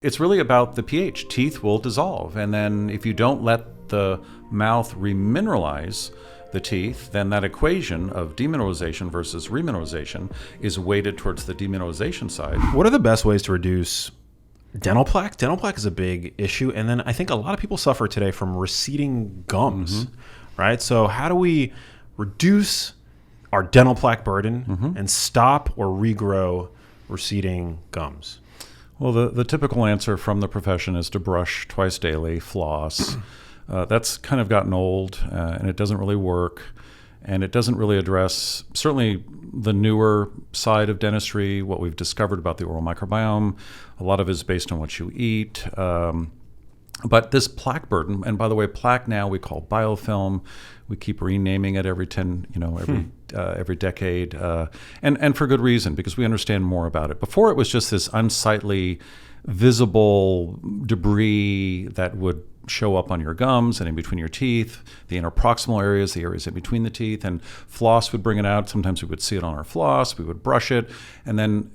It's really about the pH. Teeth will dissolve. And then if you don't let the mouth remineralize the teeth, then that equation of demineralization versus remineralization is weighted towards the demineralization side. What are the best ways to reduce dental plaque? Dental plaque is a big issue. And then I think a lot of people suffer today from receding gums, right? So how do we reduce our dental plaque burden and stop or regrow receding gums? Well, the typical answer from the profession is to brush twice daily, floss. That's kind of gotten old, and it doesn't really work. And it doesn't really address, certainly, the newer side of dentistry, what we've discovered about the oral microbiome. A lot of it is based on what you eat. But this plaque burden, and by the way, plaque now we call biofilm. We keep renaming it every decade, and for good reason, because we understand more about it. Before, it was just this unsightly, visible debris that would show up on your gums and in between your teeth, the interproximal areas, the areas in between the teeth, and floss would bring it out. Sometimes we would see it on our floss. We would brush it, and then,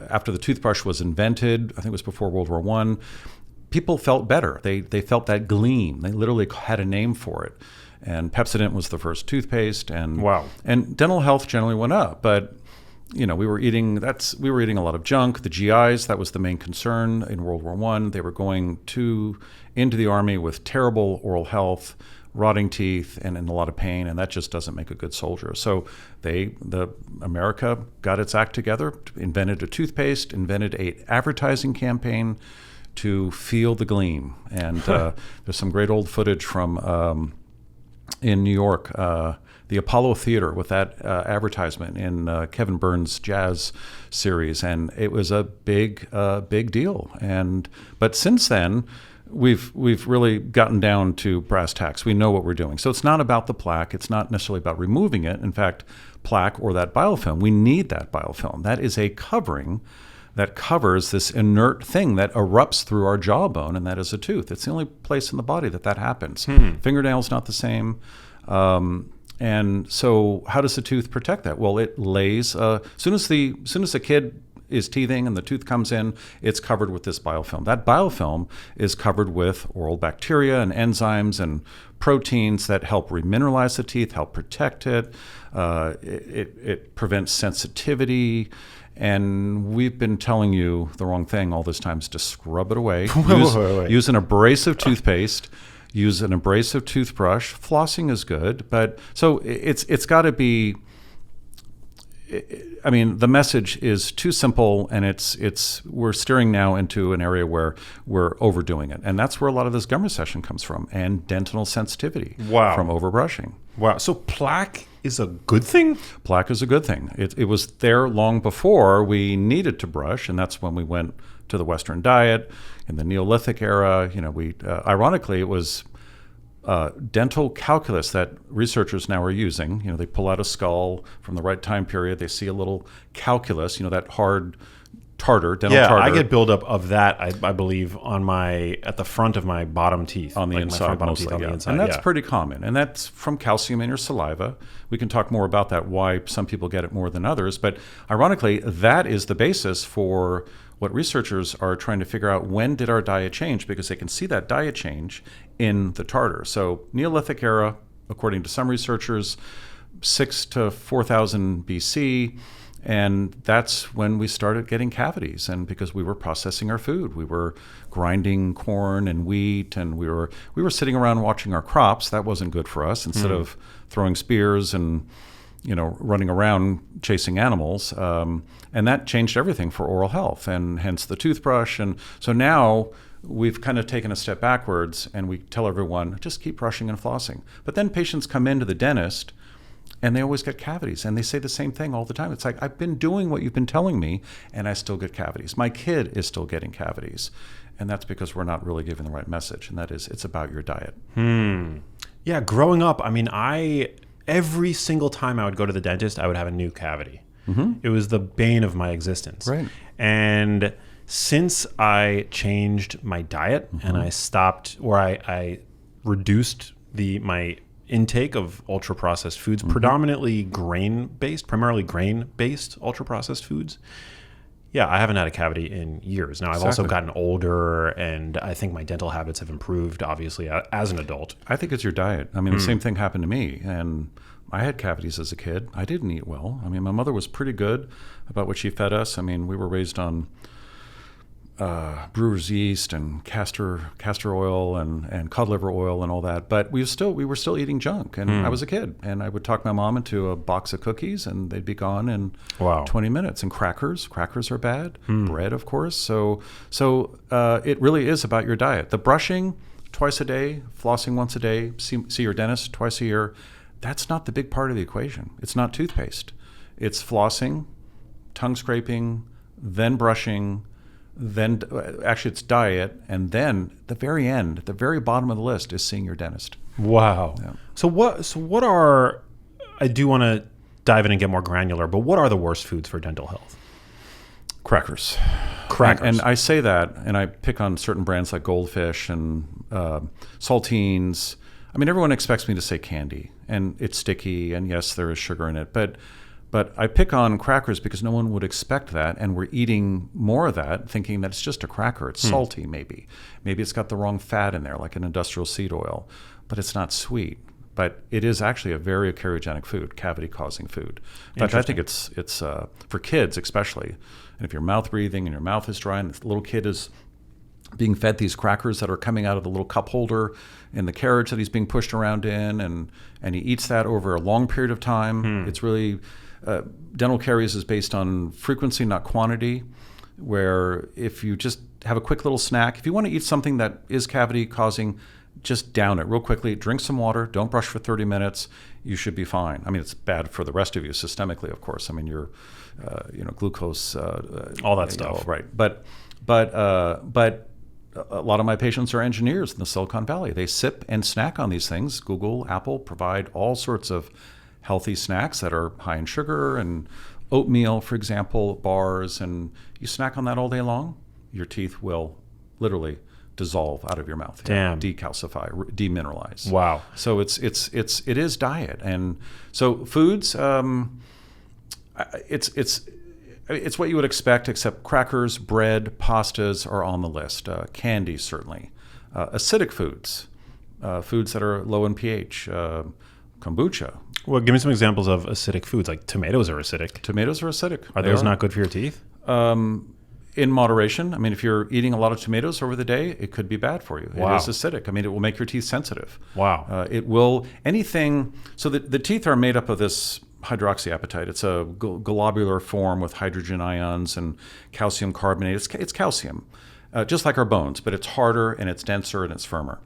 after the toothbrush was invented, I think it was before World War I, people felt better. They felt that gleam. They literally had a name for it. And Pepsodent was the first toothpaste, and dental health generally went up. But we were eating a lot of junk. The GIs, that was the main concern in World War I. They were going into the army with terrible oral health, rotting teeth, and in a lot of pain, and that just doesn't make a good soldier. So America got its act together, invented a toothpaste, invented an advertising campaign to feel the gleam. And there's some great old footage from in New York, the Apollo Theater, with that advertisement in Kevin Burns' jazz series, and it was a big deal. But since then, we've really gotten down to brass tacks. We know what we're doing. So it's not about the plaque. It's not necessarily about removing it. In fact, plaque or that biofilm, we need that biofilm. That is a covering that covers this inert thing that erupts through our jawbone, and that is a tooth. It's the only place in the body that happens. Fingernail's not the same. And so how does the tooth protect that? Well, it lays, soon as the kid is teething and the tooth comes in, it's covered with this biofilm. That biofilm is covered with oral bacteria and enzymes and proteins that help remineralize the teeth, help protect it. It prevents sensitivity. And we've been telling you the wrong thing all this time, is to scrub it away. Use an abrasive toothpaste. Use an abrasive toothbrush. Flossing is good, but so it's got to be. I mean, the message is too simple, and we're steering now into an area where we're overdoing it, and that's where a lot of this gum recession comes from, and dental sensitivity from overbrushing. Wow. So plaque is a good thing? Plaque is a good thing. It was there long before we needed to brush, and that's when we went to the Western diet in the Neolithic era. Ironically, it was dental calculus that researchers now are using. They pull out a skull from the right time period. They see a little calculus, that hard dental tartar. Yeah, I get buildup of that, I believe, at the front of my bottom teeth. On the inside, mostly, yeah. And that's pretty common. And that's from calcium in your saliva. We can talk more about that, why some people get it more than others. But ironically, that is the basis for what researchers are trying to figure out. When did our diet change? Because they can see that diet change in the tartar. So Neolithic era, according to some researchers, 6 to 4,000 BC. And that's when we started getting cavities. And because we were processing our food, we were grinding corn and wheat, and we were sitting around watching our crops. That wasn't good for us. Instead of throwing spears and running around chasing animals. And that changed everything for oral health, and hence the toothbrush. And so now we've kind of taken a step backwards, and we tell everyone, just keep brushing and flossing. But then patients come into the dentist, and they always get cavities, and they say the same thing all the time. It's like, I've been doing what you've been telling me, and I still get cavities. My kid is still getting cavities. And that's because we're not really giving the right message, and that is, it's about your diet. Yeah, growing up, every single time I would go to the dentist, I would have a new cavity. It was the bane of my existence. Right. And since I changed my diet and I stopped, or I reduced my intake of ultra-processed foods, primarily grain-based ultra-processed foods, Yeah, I haven't had a cavity in years. Now, I've also Exactly. gotten older, and I think my dental habits have improved, obviously, as an adult. I think it's your diet. I mean, the same thing happened to me. And I had cavities as a kid. I didn't eat well. I mean, my mother was pretty good about what she fed us. I mean, we were raised on brewer's yeast and castor oil and cod liver oil and all that. But we were still eating junk. And I was a kid. And I would talk my mom into a box of cookies, and they'd be gone in Wow. 20 minutes. And crackers are bad. Bread, of course. So it really is about your diet. The brushing twice a day, flossing once a day, see your dentist twice a year. That's not the big part of the equation. It's not toothpaste. It's flossing, tongue scraping, then brushing, then actually it's diet, and then the very end, the very bottom of the list is seeing your dentist. Wow. Yeah. So what are, I do want to dive in and get more granular, but what are the worst foods for dental health? Crackers. Crackers. And I say that, and I pick on certain brands like Goldfish and saltines. I mean, everyone expects me to say candy, and it's sticky, and yes, there is sugar in it, but I pick on crackers because no one would expect that, and we're eating more of that, thinking that it's just a cracker. It's salty, maybe. Maybe it's got the wrong fat in there, like an industrial seed oil, but it's not sweet. But it is actually a very carcinogenic food, cavity-causing food. In fact, I think it's for kids especially. And if you're mouth breathing and your mouth is dry, and the little kid is being fed these crackers that are coming out of the little cup holder in the carriage that he's being pushed around in, and he eats that over a long period of time. It's really dental caries is based on frequency, not quantity, where if you just have a quick little snack, if you want to eat something that is cavity causing, just down it real quickly, drink some water, don't brush for 30 minutes, you should be fine. I mean, it's bad for the rest of you systemically, of course. I mean, your glucose, all that stuff. Right. But a lot of my patients are engineers in the Silicon Valley. They sip and snack on these things. Google, Apple provide all sorts of healthy snacks that are high in sugar, and oatmeal, for example, bars, and you snack on that all day long, your teeth will literally dissolve out of your mouth. Damn. Decalcify, demineralize. Wow. So it is diet. And so foods, it's what you would expect, except crackers, bread, pastas are on the list. Candy, certainly. Acidic foods, foods that are low in pH, kombucha. Well, give me some examples of acidic foods. Like tomatoes are acidic. Tomatoes are acidic. Are those not good for your teeth? In moderation. I mean, if you're eating a lot of tomatoes over the day, it could be bad for you. Wow. It is acidic. I mean, it will make your teeth sensitive. Wow. It will, anything, so the teeth are made up of this hydroxyapatite. It's a globular form with hydrogen ions and calcium carbonate. It's calcium, just like our bones, but it's harder and it's denser and it's firmer.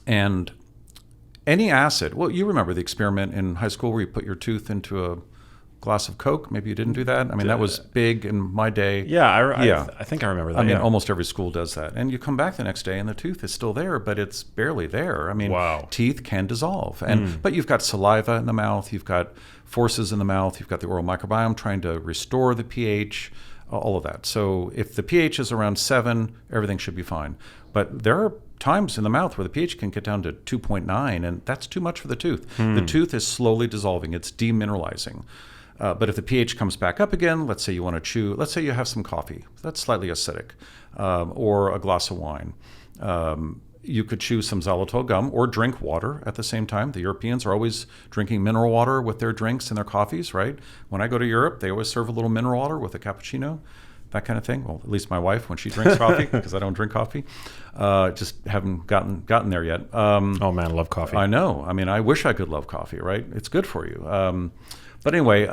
And any acid, well, you remember the experiment in high school where you put your tooth into a glass of Coke? Maybe you didn't do that. I mean, that was big in my day. Yeah, I think I remember that. I mean, almost every school does that. And you come back the next day and the tooth is still there, but it's barely there. I mean, Wow. Teeth can dissolve. But you've got saliva in the mouth, you've got forces in the mouth, you've got the oral microbiome trying to restore the pH, all of that. So if the pH is around 7, everything should be fine. But there are times in the mouth where the pH can get down to 2.9, and that's too much for the tooth. The tooth is slowly dissolving. It's demineralizing. But if the pH comes back up again, let's say you want to chew, let's say you have some coffee, that's slightly acidic, or a glass of wine. You could chew some xylitol gum or drink water at the same time. The Europeans are always drinking mineral water with their drinks and their coffees, right? When I go to Europe, they always serve a little mineral water with a cappuccino, that kind of thing. Well, at least my wife, when she drinks coffee, because I don't drink coffee. Just haven't gotten there yet. Oh man, I love coffee. I know. I mean, I wish I could love coffee, right? It's good for you. But anyway,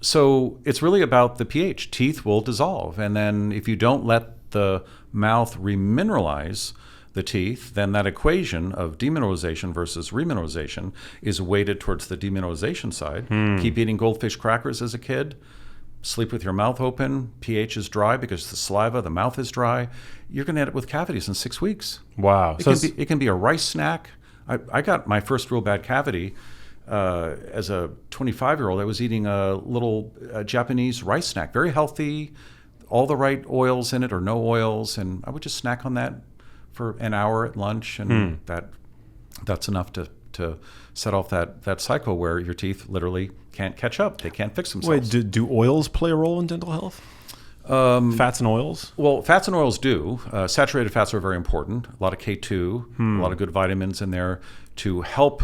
so it's really about the pH. Teeth will dissolve. And then if you don't let the mouth remineralize the teeth, then that equation of demineralization versus remineralization is weighted towards the demineralization side. Keep eating Goldfish crackers as a kid. Sleep with your mouth open. pH is dry because the saliva, the mouth is dry. You're going to end up with cavities in 6 weeks. Wow. It can be a rice snack. I got my first real bad cavity as a 25-year-old. I was eating a little Japanese rice snack, very healthy, all the right oils in it or no oils, and I would just snack on that for an hour at lunch, and that's enough to to set off that cycle where your teeth literally can't catch up. They can't fix themselves. Wait, do oils play a role in dental health? Fats and oils? Well, fats and oils do. Saturated fats are very important. A lot of K2, a lot of good vitamins in there to help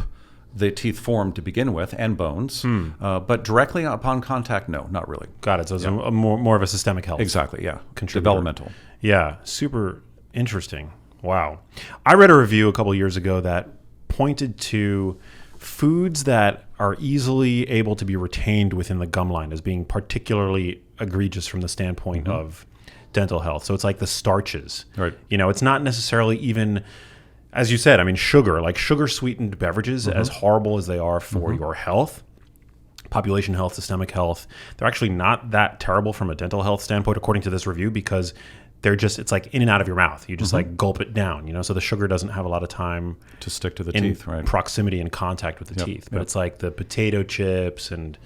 the teeth form to begin with, and bones. But directly upon contact, no, not really. Got it. So it's more of a systemic health. Exactly, yeah. Contributor. Developmental. Yeah, super interesting. Wow. I read a review a couple years ago that pointed to foods that are easily able to be retained within the gum line as being particularly egregious from the standpoint of dental health. So it's like the starches. Right. It's not necessarily even, as you said, I mean, sugar, like sugar sweetened beverages, as horrible as they are for your health, population health, systemic health, they're actually not that terrible from a dental health standpoint, according to this review, because it's like in and out of your mouth. You just like gulp it down, so the sugar doesn't have a lot of time to stick to the teeth, right? Proximity and contact with the teeth. But it's like the potato chips and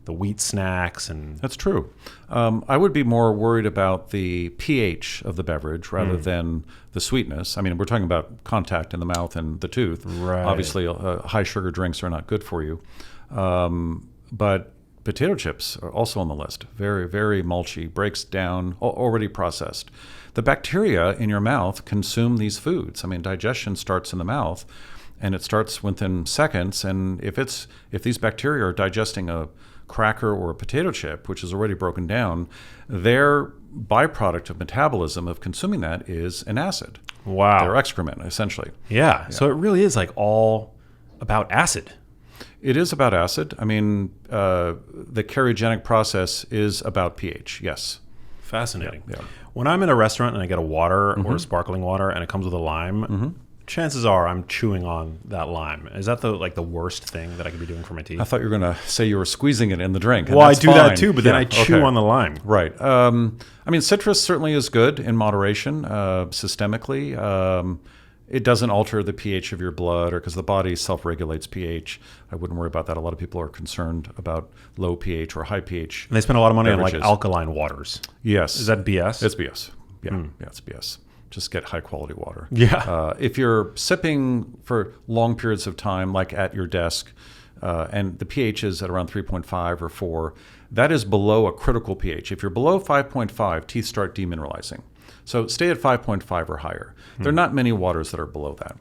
the wheat snacks. And that's true. I would be more worried about the pH of the beverage rather than the sweetness. I mean, we're talking about contact in the mouth and the tooth. Right. Obviously, high sugar drinks are not good for you. But potato chips are also on the list. Very, very mulchy, breaks down, already processed. The bacteria in your mouth consume these foods. I mean, digestion starts in the mouth, and it starts within seconds. And if these bacteria are digesting a cracker or a potato chip, which is already broken down, their byproduct of metabolism of consuming that is an acid. Wow. Their excrement, essentially. Yeah. So it really is like all about acid. It is about acid. I mean, the karyogenic process is about pH, yes. Fascinating. Yeah. When I'm in a restaurant and I get a water or a sparkling water and it comes with a lime, chances are I'm chewing on that lime. Is that the worst thing that I could be doing for my teeth? I thought you were going to say you were squeezing it in the drink. Well, I do that too, but then I chew on the lime. Right. I mean, citrus certainly is good in moderation, systemically. It doesn't alter the pH of your blood, or because the body self-regulates pH. I wouldn't worry about that. A lot of people are concerned about low pH or high pH. And they spend a lot of money beverages. on like alkaline waters. Yes. Is that BS? It's BS. Yeah, yeah, it's BS. Just get high quality water. Yeah. If you're sipping for long periods of time, like at your desk, and the pH is at around 3.5 or 4, that is below a critical pH. If you're below 5.5, teeth start demineralizing. So stay at 5.5 or higher. There are not many waters that are below that.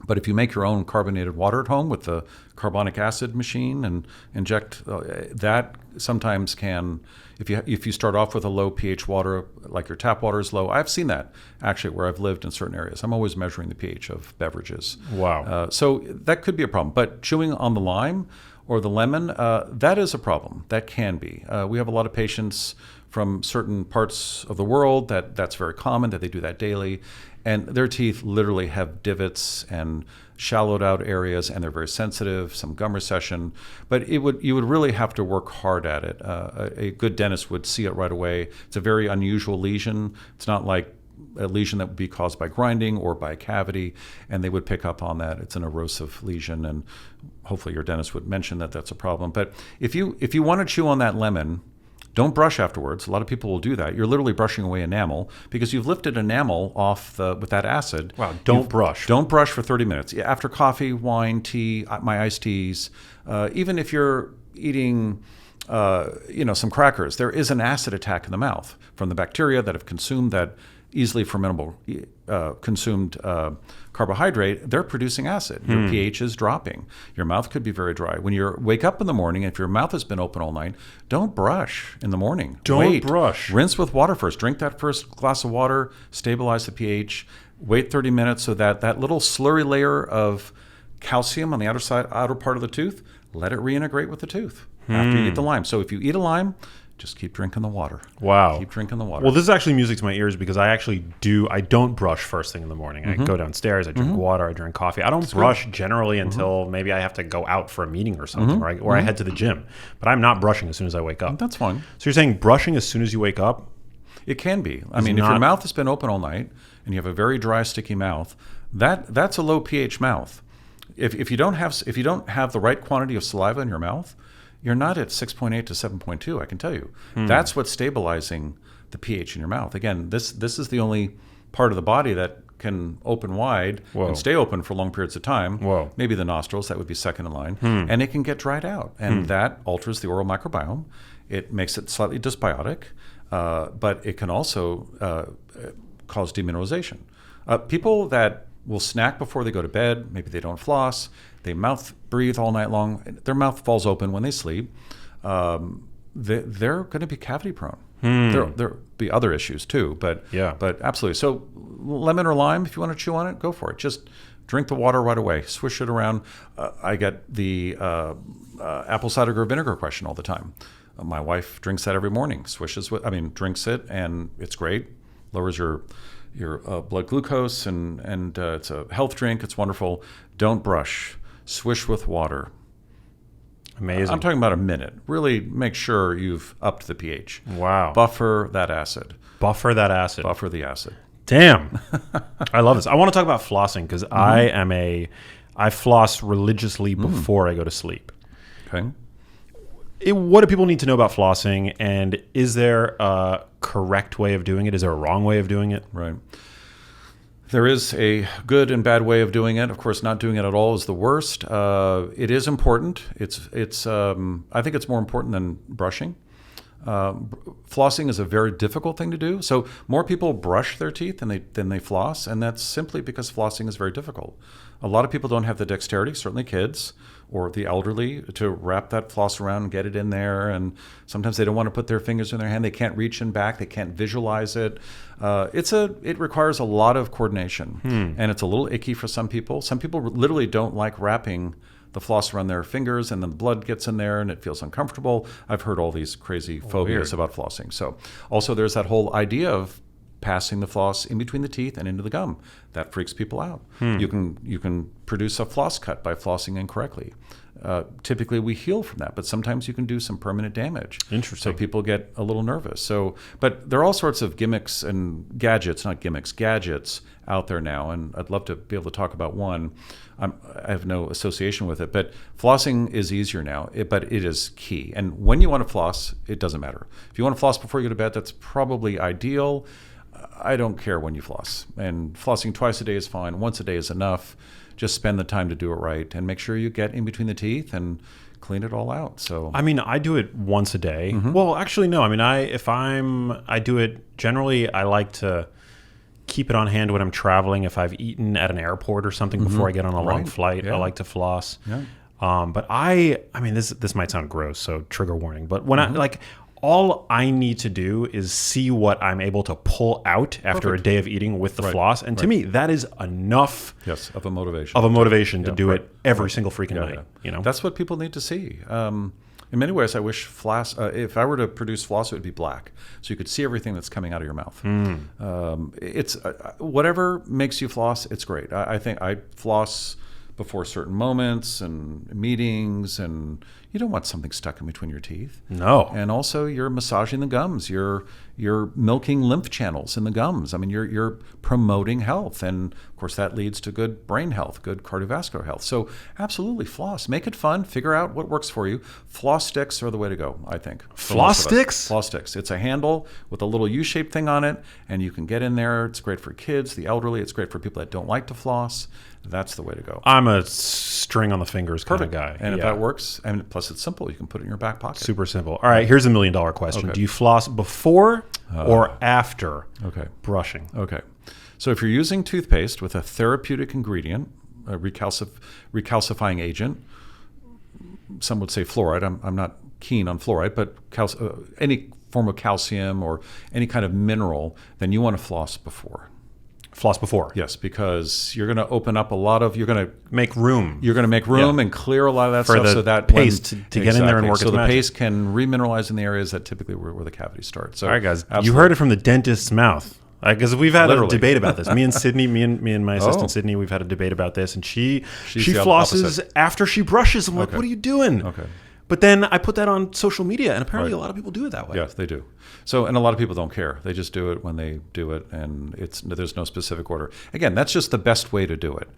But if you make your own carbonated water at home with the carbonic acid machine and inject that, sometimes can, if you start off with a low pH water, like your tap water is low. I've seen that actually where I've lived in certain areas. I'm always measuring the pH of beverages. Wow. So that could be a problem. But chewing on the lime or the lemon, that is a problem. That can be. We have a lot of patients from certain parts of the world that's very common, that they do that daily, and their teeth literally have divots and shallowed out areas, and they're very sensitive, some gum recession. But you would really have to work hard at it. A good dentist would see it right away. It's a very unusual lesion. It's not like a lesion that would be caused by grinding or by a cavity, and they would pick up on that. It's an erosive lesion, and hopefully your dentist would mention that that's a problem. But if you want to chew on that lemon, don't brush afterwards. A lot of people will do that. You're literally brushing away enamel because you've lifted enamel off with that acid. Wow, don't brush. Don't brush for 30 minutes. After coffee, wine, tea, my iced teas, even if you're eating some crackers, there is an acid attack in the mouth from the bacteria that have consumed that easily fermentable consumed carbohydrate. They're producing acid. Your pH is dropping. Your mouth could be very dry. When you wake up in the morning, if your mouth has been open all night, don't brush in the morning. Don't brush. Rinse with water first. Drink that first glass of water, stabilize the pH. Wait 30 minutes so that little slurry layer of calcium on the outer part of the tooth, let it reintegrate with the tooth after you eat the lime. So if you eat a lime, just keep drinking the water. Wow. Keep drinking the water. Well, this is actually music to my ears because I don't brush first thing in the morning. I go downstairs, I drink water, I drink coffee. I don't brush generally until maybe I have to go out for a meeting or something, or I head to the gym. But I'm not brushing as soon as I wake up. That's fine. So you're saying brushing as soon as you wake up? It can be. I mean, if your mouth has been open all night and you have a very dry, sticky mouth, that's a low pH mouth. If you don't have the right quantity of saliva in your mouth, you're not at 6.8 to 7.2, I can tell you. That's what's stabilizing the pH in your mouth. Again, this is the only part of the body that can open wide Whoa. and stay open for long periods of time. Whoa. Maybe the nostrils, that would be second in line. And it can get dried out. And that alters the oral microbiome. It makes it slightly dysbiotic, but it can also cause demineralization. People that will snack before they go to bed, maybe they don't floss, they mouth breathe all night long, their mouth falls open when they sleep, they're going to be cavity prone. There'll be other issues too, but absolutely. So lemon or lime, if you want to chew on it, go for it. Just drink the water right away. Swish it around. I get the apple cider vinegar question all the time. My wife drinks that every morning. Drinks it, and it's great. Lowers your blood glucose, and it's a health drink. It's wonderful. Don't brush. Swish with water. Amazing. I'm talking about a minute. Really make sure you've upped the pH. Wow. Buffer that acid. Buffer that acid. Buffer the acid. Damn. I love this. I want to talk about flossing because I floss religiously before I go to sleep. Okay. What do people need to know about flossing, and is there a correct way of doing it? Is there a wrong way of doing it? Right. There is a good and bad way of doing it. Of course, not doing it at all is the worst. It is important. I think it's more important than brushing. Flossing is a very difficult thing to do. So more people brush their teeth than they floss, and that's simply because flossing is very difficult. A lot of people don't have the dexterity, certainly kids or the elderly, to wrap that floss around and get it in there. And sometimes they don't want to put their fingers in their hand. They can't reach in back. They can't visualize it. It requires a lot of coordination, and it's a little icky for some people. Some people literally don't like wrapping the floss around their fingers, and then the blood gets in there and it feels uncomfortable. I've heard all these crazy phobias about flossing. So also there's that whole idea of passing the floss in between the teeth and into the gum. That freaks people out. You can produce a floss cut by flossing incorrectly. Typically we heal from that, but sometimes you can do some permanent damage. Interesting. So people get a little nervous. But there are all sorts of gimmicks and gadgets out there now, and I'd love to be able to talk about one. I have no association with it, but flossing is easier now, but it is key. And when you want to floss, it doesn't matter. If you want to floss before you go to bed, that's probably ideal. I don't care when you floss. And flossing twice a day is fine. Once a day is enough. Just spend the time to do it right and make sure you get in between the teeth and clean it all out. So I do it once a day. Well, actually, no. I do it generally. I like to keep it on hand when I'm traveling. If I've eaten at an airport or something before I get on a long flight, I like to floss. Yeah. But this might sound gross, so trigger warning. But when all I need to do is see what I'm able to pull out after a day of eating with the floss. And to me, that is enough of a motivation to do it every single freaking night. Yeah. You know, that's what people need to see. In many ways, I wish floss, if I were to produce floss, it would be black. So you could see everything that's coming out of your mouth. It's whatever makes you floss, it's great. I think I floss before certain moments and meetings, and you don't want something stuck in between your teeth. No. And also you're massaging the gums. You're milking lymph channels in the gums. I mean, you're promoting health. And of course that leads to good brain health, good cardiovascular health. So absolutely floss. Make it fun. Figure out what works for you. Floss sticks are the way to go, I think. Floss sticks? Floss sticks. It's a handle with a little U-shaped thing on it, and you can get in there. It's great for kids, the elderly. It's great for people that don't like to floss. That's the way to go. I'm a string on the fingers kind of guy. And if that works, and plus it's simple, you can put it in your back pocket. Super simple. All right, here's $1 million question. Okay. Do you floss before or after brushing? Okay. So if you're using toothpaste with a therapeutic ingredient, a recalcifying agent, some would say fluoride. I'm not keen on fluoride, but any form of calcium or any kind of mineral, then you want to floss before. Floss before. Yes, because you're going to open up you're going to make room. You're going to make room and clear a lot of that for stuff the so that paste to get in there and work its so the magic. paste can remineralize in the areas that typically where the cavities start. So all right, guys, you heard it from the dentist's mouth. Because we've had a debate about this. Me and Sydney, me and my assistant Sydney, we've had a debate about this, and she flosses after she brushes. I'm like, what are you doing? Okay. But then I put that on social media, and apparently a lot of people do it that way. Yes, they do. So, and a lot of people don't care. They just do it when they do it, and there's no specific order. Again, that's just the best way to do it.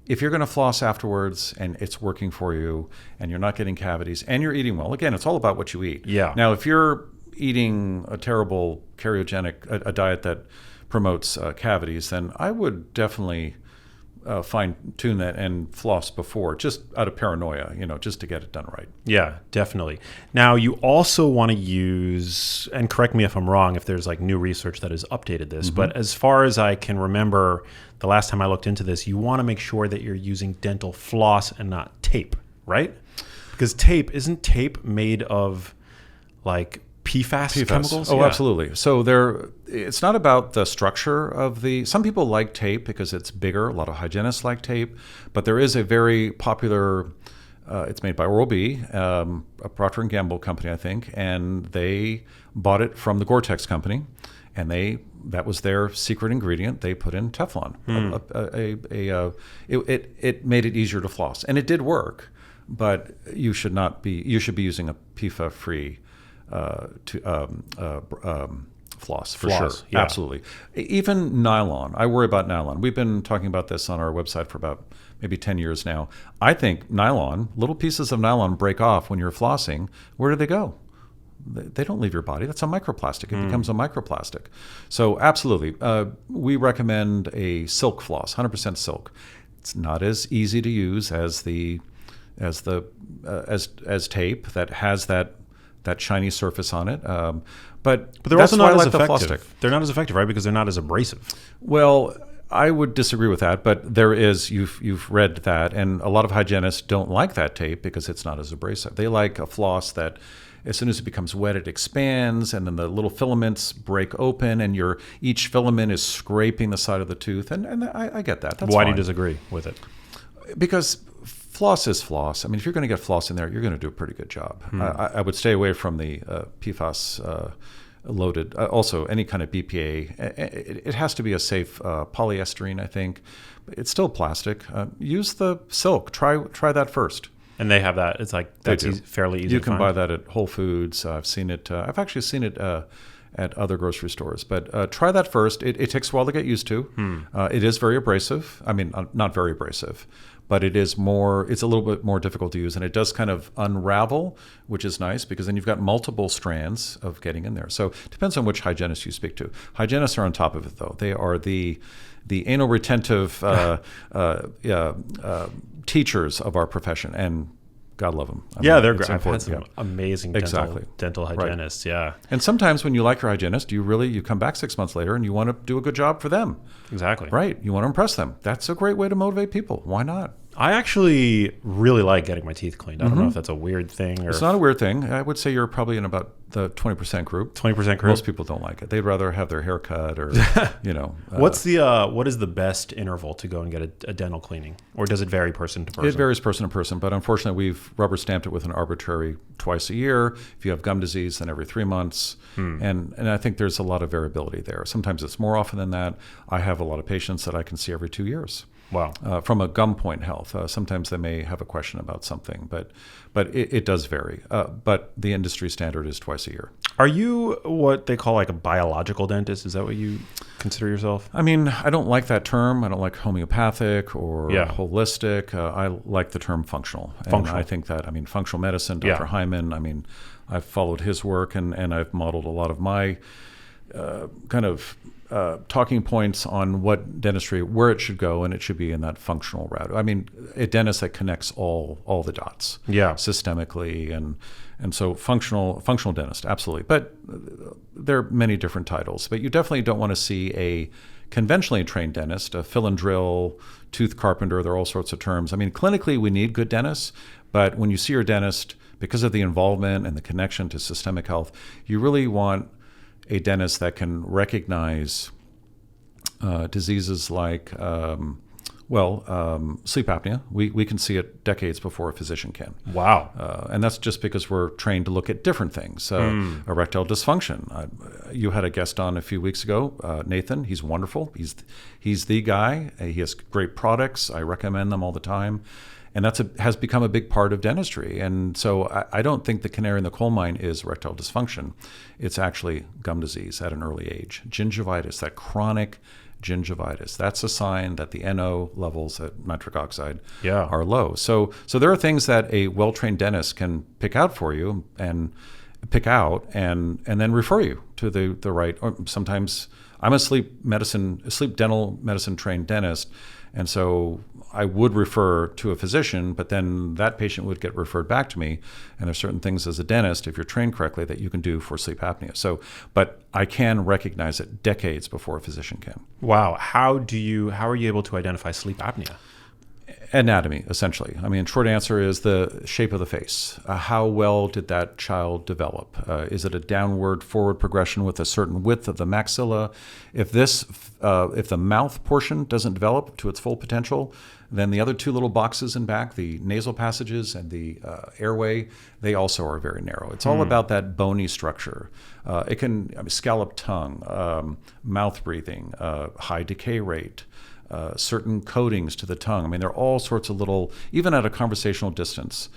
If you're going to floss afterwards and it's working for you, and you're not getting cavities, and you're eating well, again, it's all about what you eat. Yeah. Now, if you're eating a terrible a diet that promotes cavities, then I would definitely fine tune that and floss before, just out of paranoia, just to get it done right. Yeah, definitely. Now, you also want to use, and correct me if I'm wrong, if there's like new research that has updated this, but as far as I can remember, the last time I looked into this, you want to make sure that you're using dental floss and not tape, right? Because isn't tape made of like PFAS chemicals? Oh, Yeah. absolutely. So it's not about the structure of some people like tape because it's bigger. A lot of hygienists like tape, but there is a very popular, it's made by Oral-B, a Procter & Gamble company, I think, and they bought it from the Gore-Tex company, and that was their secret ingredient. They put in Teflon. It made it easier to floss, and it did work, but you should be using a PFAS-free floss for sure. Yeah. Absolutely. Even nylon. I worry about nylon. We've been talking about this on our website for about maybe 10 years now. I think little pieces of nylon break off when you're flossing. Where do they go? They don't leave your body. That's a microplastic. It becomes a microplastic. So absolutely. We recommend a silk floss, 100% silk. It's not as easy to use as tape that has that shiny surface on it. But they're that's also why not I as like effective. They're not as effective, right? Because they're not as abrasive. Well, I would disagree with that, but there is, you've read that, and a lot of hygienists don't like that tape because it's not as abrasive. They like a floss that as soon as it becomes wet, it expands, and then the little filaments break open, and each filament is scraping the side of the tooth, and I get that. That's Why fine. do you disagree with it? Because floss is floss. I mean, if you're going to get floss in there, you're going to do a pretty good job. I would stay away from the PFAS loaded. Also, any kind of BPA. It has to be a safe polyesterine, I think. It's still plastic. Use the silk. Try that first. And they have that. It's like that's fairly easy. You to can find. buy that at Whole Foods. I've seen it. I've actually seen it at other grocery stores. But try that first. It takes a while to get used to. It is very abrasive. I mean, not very abrasive, but it's a little bit more difficult to use, and it does kind of unravel, which is nice because then you've got multiple strands of getting in there. So it depends on which hygienist you speak to. Hygienists are on top of it, though. They are the anal retentive teachers of our profession, and God love them. They're great. I've had some amazing dental hygienists. Right. Yeah. And sometimes when you like your hygienist, you come back 6 months later and you want to do a good job for them. Exactly. Right. You want to impress them. That's a great way to motivate people. Why not? I actually really like getting my teeth cleaned. I don't know if that's a weird thing. It's not a weird thing. I would say you're probably in about the 20% group. 20% group? Most people don't like it. They'd rather have their hair cut or, what is the best interval to go and get a dental cleaning? Or does it vary person to person? It varies person to person, but unfortunately we've rubber stamped it with an arbitrary twice a year. If you have gum disease, then every 3 months. And I think there's a lot of variability there. Sometimes it's more often than that. I have a lot of patients that I can see every 2 years. Wow. From a gum point health. Sometimes they may have a question about something, but it does vary. But the industry standard is twice a year. Are you what they call like a biological dentist? Is that what you consider yourself? I mean, I don't like that term. I don't like homeopathic or holistic. I like the term functional. And I think that, functional medicine, Dr. Hyman, I've followed his work and I've modeled a lot of my talking points on what dentistry, where it should go, and it should be in that functional route. A dentist that connects all the dots systemically, and so functional dentist, absolutely. But there are many different titles. But you definitely don't want to see a conventionally trained dentist, a fill and drill, tooth carpenter. There are all sorts of terms. Clinically, we need good dentists, but when you see your dentist, because of the involvement and the connection to systemic health, you really want a dentist that can recognize diseases like, sleep apnea. We can see it decades before a physician can. Wow. And that's just because we're trained to look at different things. Erectile dysfunction. You had a guest on a few weeks ago, Nathan. He's wonderful. He's the guy. He has great products. I recommend them all the time. And has become a big part of dentistry. And so I don't think the canary in the coal mine is erectile dysfunction. It's actually gum disease at an early age. Gingivitis, that chronic gingivitis. That's a sign that the NO levels at nitric oxide are low. So there are things that a well-trained dentist can pick out for you and then refer you to the right, or sometimes I'm a sleep dental medicine trained dentist, and so I would refer to a physician, but then that patient would get referred back to me. And there's certain things as a dentist, if you're trained correctly, that you can do for sleep apnea. So, but I can recognize it decades before a physician can. Wow. How are you able to identify sleep apnea? Anatomy, essentially. I mean, short answer is the shape of the face. How well did that child develop? Is it a downward, forward progression with a certain width of the maxilla? If the mouth portion doesn't develop to its full potential, then the other two little boxes in back, the nasal passages and the airway, they also are very narrow. It's all about that bony structure. It can scallop tongue, mouth breathing, high decay rate. Certain coatings to the tongue. I mean, there are all sorts of little, even at a conversational distance,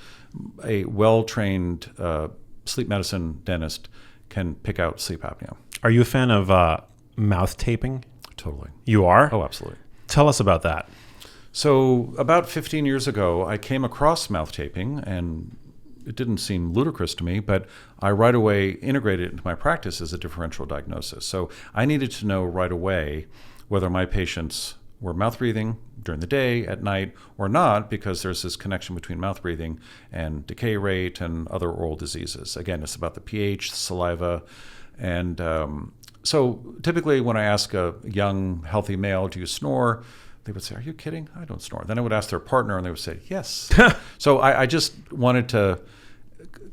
a well-trained sleep medicine dentist can pick out sleep apnea. Are you a fan of mouth taping? Totally. You are? Oh, absolutely. Tell us about that. So about 15 years ago, I came across mouth taping, and it didn't seem ludicrous to me, but I right away integrated it into my practice as a differential diagnosis. So I needed to know right away whether my patients were mouth breathing during the day, at night, or not, because there's this connection between mouth breathing and decay rate and other oral diseases. Again, it's about the pH, saliva, and so typically when I ask a young, healthy male, do you snore? They would say, are you kidding? I don't snore. Then I would ask their partner, and they would say, yes. So I just wanted to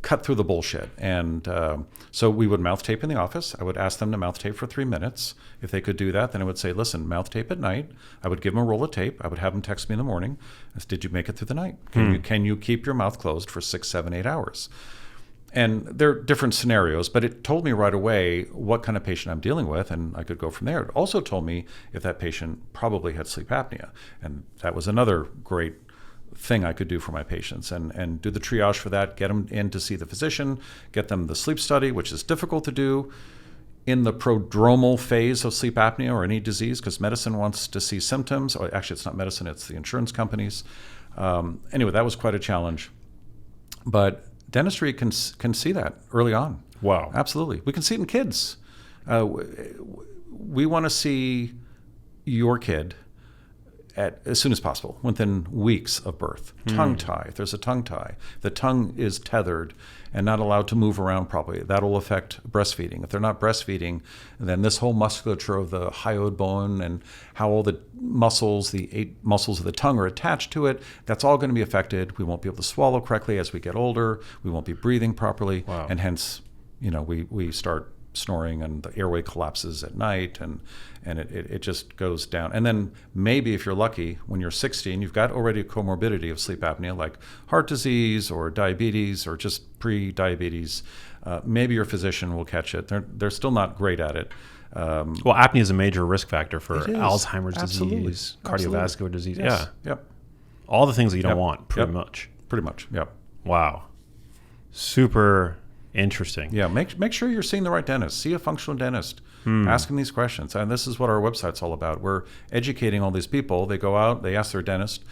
cut through the bullshit. And so we would mouth tape in the office. I would ask them to mouth tape for 3 minutes. If they could do that, then I would say, listen, mouth tape at night. I would give them a roll of tape. I would have them text me in the morning. I said, did you make it through the night? Can you keep your mouth closed for 6, 7, 8 hours? And there are different scenarios, but it told me right away what kind of patient I'm dealing with, and I could go from there. It also told me if that patient probably had sleep apnea. And that was another great thing I could do for my patients, and do the triage for that, get them in to see the physician, get them the sleep study, which is difficult to do in the prodromal phase of sleep apnea or any disease, because medicine wants to see symptoms. Or actually, it's not medicine, it's the insurance companies. Anyway, that was quite a challenge. But dentistry can see that early on. Wow. Absolutely. We can see it in kids. We want to see your kid as soon as possible, within weeks of birth. Tongue tie, if there's a tongue tie, the tongue is tethered and not allowed to move around properly. That'll affect breastfeeding. If they're not breastfeeding, then this whole musculature of the hyoid bone and how all the muscles, the 8 muscles of the tongue are attached to it, that's all going to be affected. We won't be able to swallow correctly as we get older. We won't be breathing properly. Wow. And hence, we start snoring, and the airway collapses at night, and it just goes down. And then maybe if you're lucky, when you're 60 and you've got already a comorbidity of sleep apnea like heart disease or diabetes or just pre-diabetes, maybe your physician will catch it. They're still not great at it. Well, apnea is a major risk factor for Alzheimer's Absolutely. disease, cardiovascular disease. Yes. Yeah. Yep. All the things that you don't want, pretty much. Pretty much. Yep. Wow. Super interesting. Yeah. Make sure you're seeing the right dentist. See a functional dentist. Ask them these questions. And this is what our website's all about. We're educating all these people. They go out, they ask their dentist.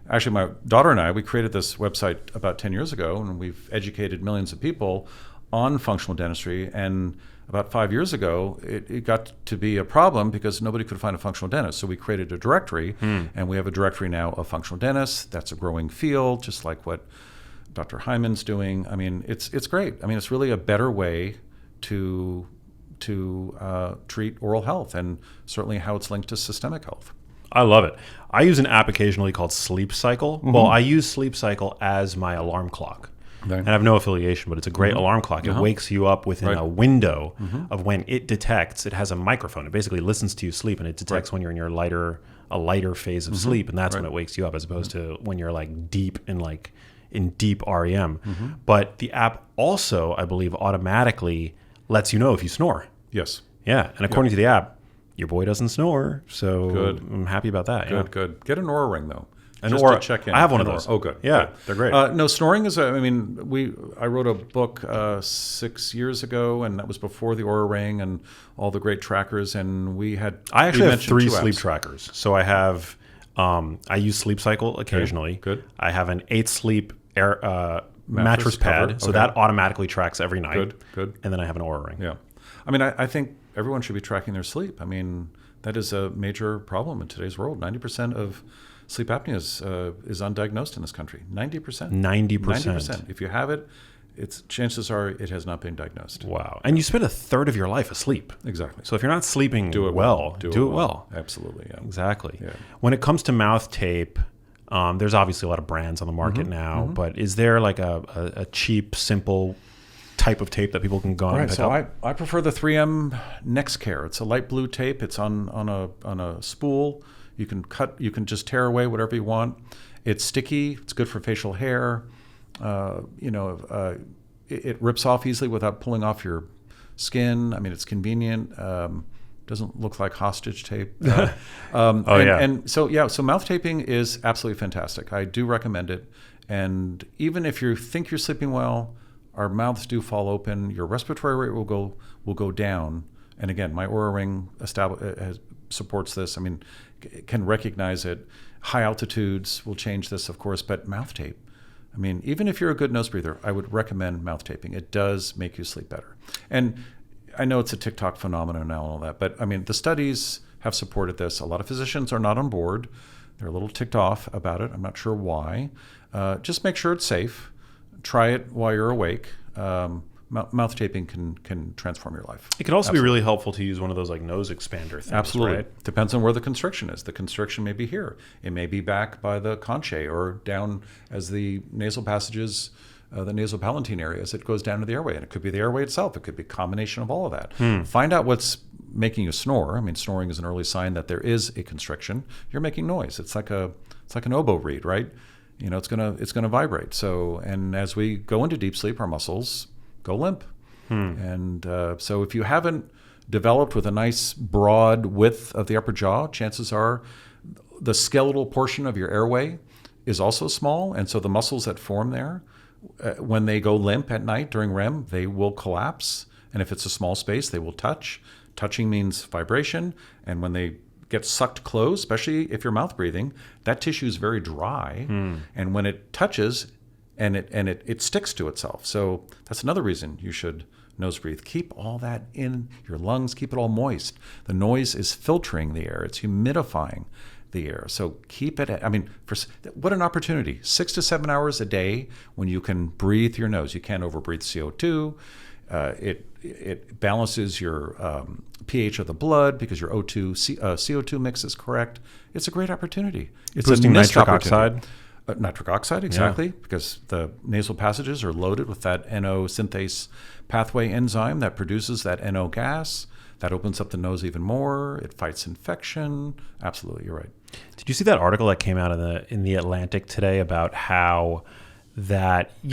Actually, my daughter and I, we created this website about 10 years ago, and we've educated millions of people on functional dentistry. And about 5 years ago, it got to be a problem because nobody could find a functional dentist. So we created a directory, and we have a directory now of functional dentists. That's a growing field, just like what Dr. Hyman's doing. I mean, it's great. I mean, it's really a better way to treat oral health, and certainly how it's linked to systemic health. I love it. I use an app occasionally called Sleep Cycle. Well, I use Sleep Cycle as my alarm clock. Okay. And I have no affiliation, but it's a great alarm clock. It wakes you up within a window of when it detects. It has a microphone. It basically listens to you sleep, and it detects when you're in your a lighter phase of sleep, and that's when it wakes you up, as opposed to when you're like deep REM. But the app also, I believe, automatically lets you know if you snore. Yes. Yeah, and according to the app, your boy doesn't snore, so Good. I'm happy about that. Good. Get an Oura Ring though. An Just Oura, to check in. I have one of those. Oh, good. Yeah, good. they're great. No, snoring is. I wrote a book 6 years ago, and that was before the Oura Ring and all the great trackers. And I actually have 3 2 sleep apps. trackers. So I have, I use Sleep Cycle occasionally. Good. I have an 8 Sleep mattress pad, cover. so that automatically tracks every night. Good. And then I have an Oura Ring. Yeah. I mean, I think everyone should be tracking their sleep. I mean, that is a major problem in today's world. 90% of sleep apnea is undiagnosed in this country. 90%. 90%. If you have it, chances are it has not been diagnosed. Wow. And you spend a third of your life asleep. Exactly. So if you're not sleeping do it well. Absolutely. Yeah. Exactly. Yeah. When it comes to mouth tape, there's obviously a lot of brands on the market now, but is there like a cheap, simple type of tape that people can go on and pick up? I prefer the 3M NextCare. It's a light blue tape. It's on a spool. You can just tear away whatever you want. It's sticky. It's good for facial hair. It rips off easily without pulling off your skin. I mean, it's convenient. Doesn't look like hostage tape. So mouth taping is absolutely fantastic. I do recommend it. And even if you think you're sleeping well, our mouths do fall open. Your respiratory rate will go down. And again, my Oura Ring supports this. I mean, can recognize it. High altitudes will change this, of course, but mouth tape. I mean, even if you're a good nose breather, I would recommend mouth taping. It does make you sleep better. And I know it's a TikTok phenomenon now and all that, but I mean, the studies have supported this. A lot of physicians are not on board. They're a little ticked off about it. I'm not sure why. Just make sure it's safe. Try it while you're awake. Mouth taping can transform your life. It can also be really helpful to use one of those like nose expander things. Absolutely. Right? Depends on where the constriction is. The constriction may be here. It may be back by the conchae or down as the nasal passages, the nasopalatine area, as it goes down to the airway. And it could be the airway itself. It could be a combination of all of that. Find out what's making you snore. I mean, snoring is an early sign that there is a constriction. You're making noise. It's like an oboe reed, right? You know, it's gonna vibrate. So, and as we go into deep sleep, our muscles go limp. And so if you haven't developed with a nice broad width of the upper jaw, chances are the skeletal portion of your airway is also small. And so the muscles that form there, when they go limp at night during REM, they will collapse. And if it's a small space, they will touch. Touching means vibration. And when they get sucked closed, especially if you're mouth breathing, that tissue is very dry. And when it touches, and it sticks to itself. So that's another reason you should nose breathe. Keep all that in your lungs. Keep it all moist. The noise is filtering the air. It's humidifying the air. So keep it. What an opportunity! 6 to 7 hours a day when you can breathe your nose. You can't overbreathe CO2. It balances your pH of the blood because your CO2 mix is correct. It's a great opportunity. It's boosting a missed nitric opportunity. oxide. Nitric oxide, exactly, because the nasal passages are loaded with that NO synthase pathway enzyme that produces that NO gas. That opens up the nose even more. It fights infection. Absolutely, you're right. Did you see that article that came out in the Atlantic today about how that, the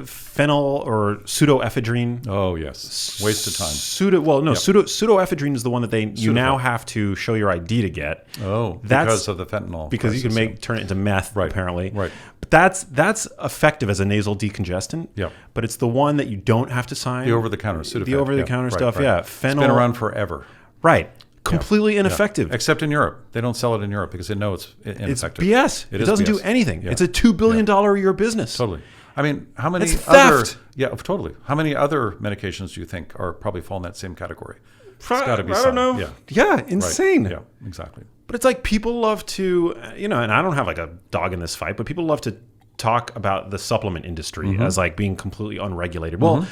phenyl or pseudoephedrine? Oh, yes. Waste of time. Pseudoephedrine is the one that you now have to show your ID to get. Oh, because of the fentanyl. Because you can turn it into meth, right, apparently. Right. But that's effective as a nasal decongestant. Yeah. But it's the one that you don't have to sign. The over-the-counter Sudafed. The over-the-counter stuff, right. yeah. Fentanyl. It's been around forever. Right. Completely ineffective. Yeah. Except in Europe. They don't sell it in Europe because they know it's ineffective. It's BS. It doesn't do anything. Yeah. It's a $2 billion a year business. Totally. I mean, how many it's theft. Totally. How many other medications do you think probably fall in that same category? It's got to be some. I don't know. Yeah, insane. Right. Yeah, exactly. But it's like people love to, and I don't have like a dog in this fight, but people love to talk about the supplement industry as like being completely unregulated. Well,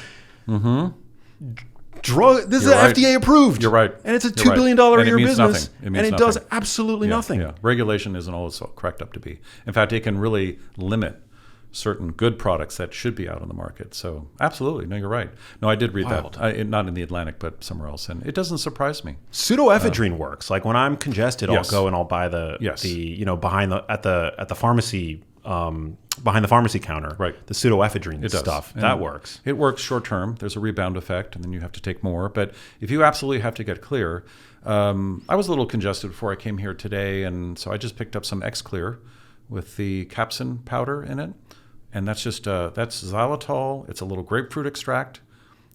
this is FDA approved. You're right. And it's a $2 billion a year business. And it does absolutely nothing. Yeah. Regulation isn't always cracked up to be. In fact, it can really limit certain good products that should be out on the market. So absolutely. No, you're right. No, I did read that. Not in the Atlantic, but somewhere else. And it doesn't surprise me. Pseudoephedrine works. Like when I'm congested, I'll go and I'll buy the at the pharmacy behind the pharmacy counter, right? The pseudoephedrine stuff. That works. It works short term. There's a rebound effect, and then you have to take more. But if you absolutely have to get clear, I was a little congested before I came here today, and so I just picked up some X-Clear with the capsaicin powder in it, and that's just that's xylitol. It's a little grapefruit extract,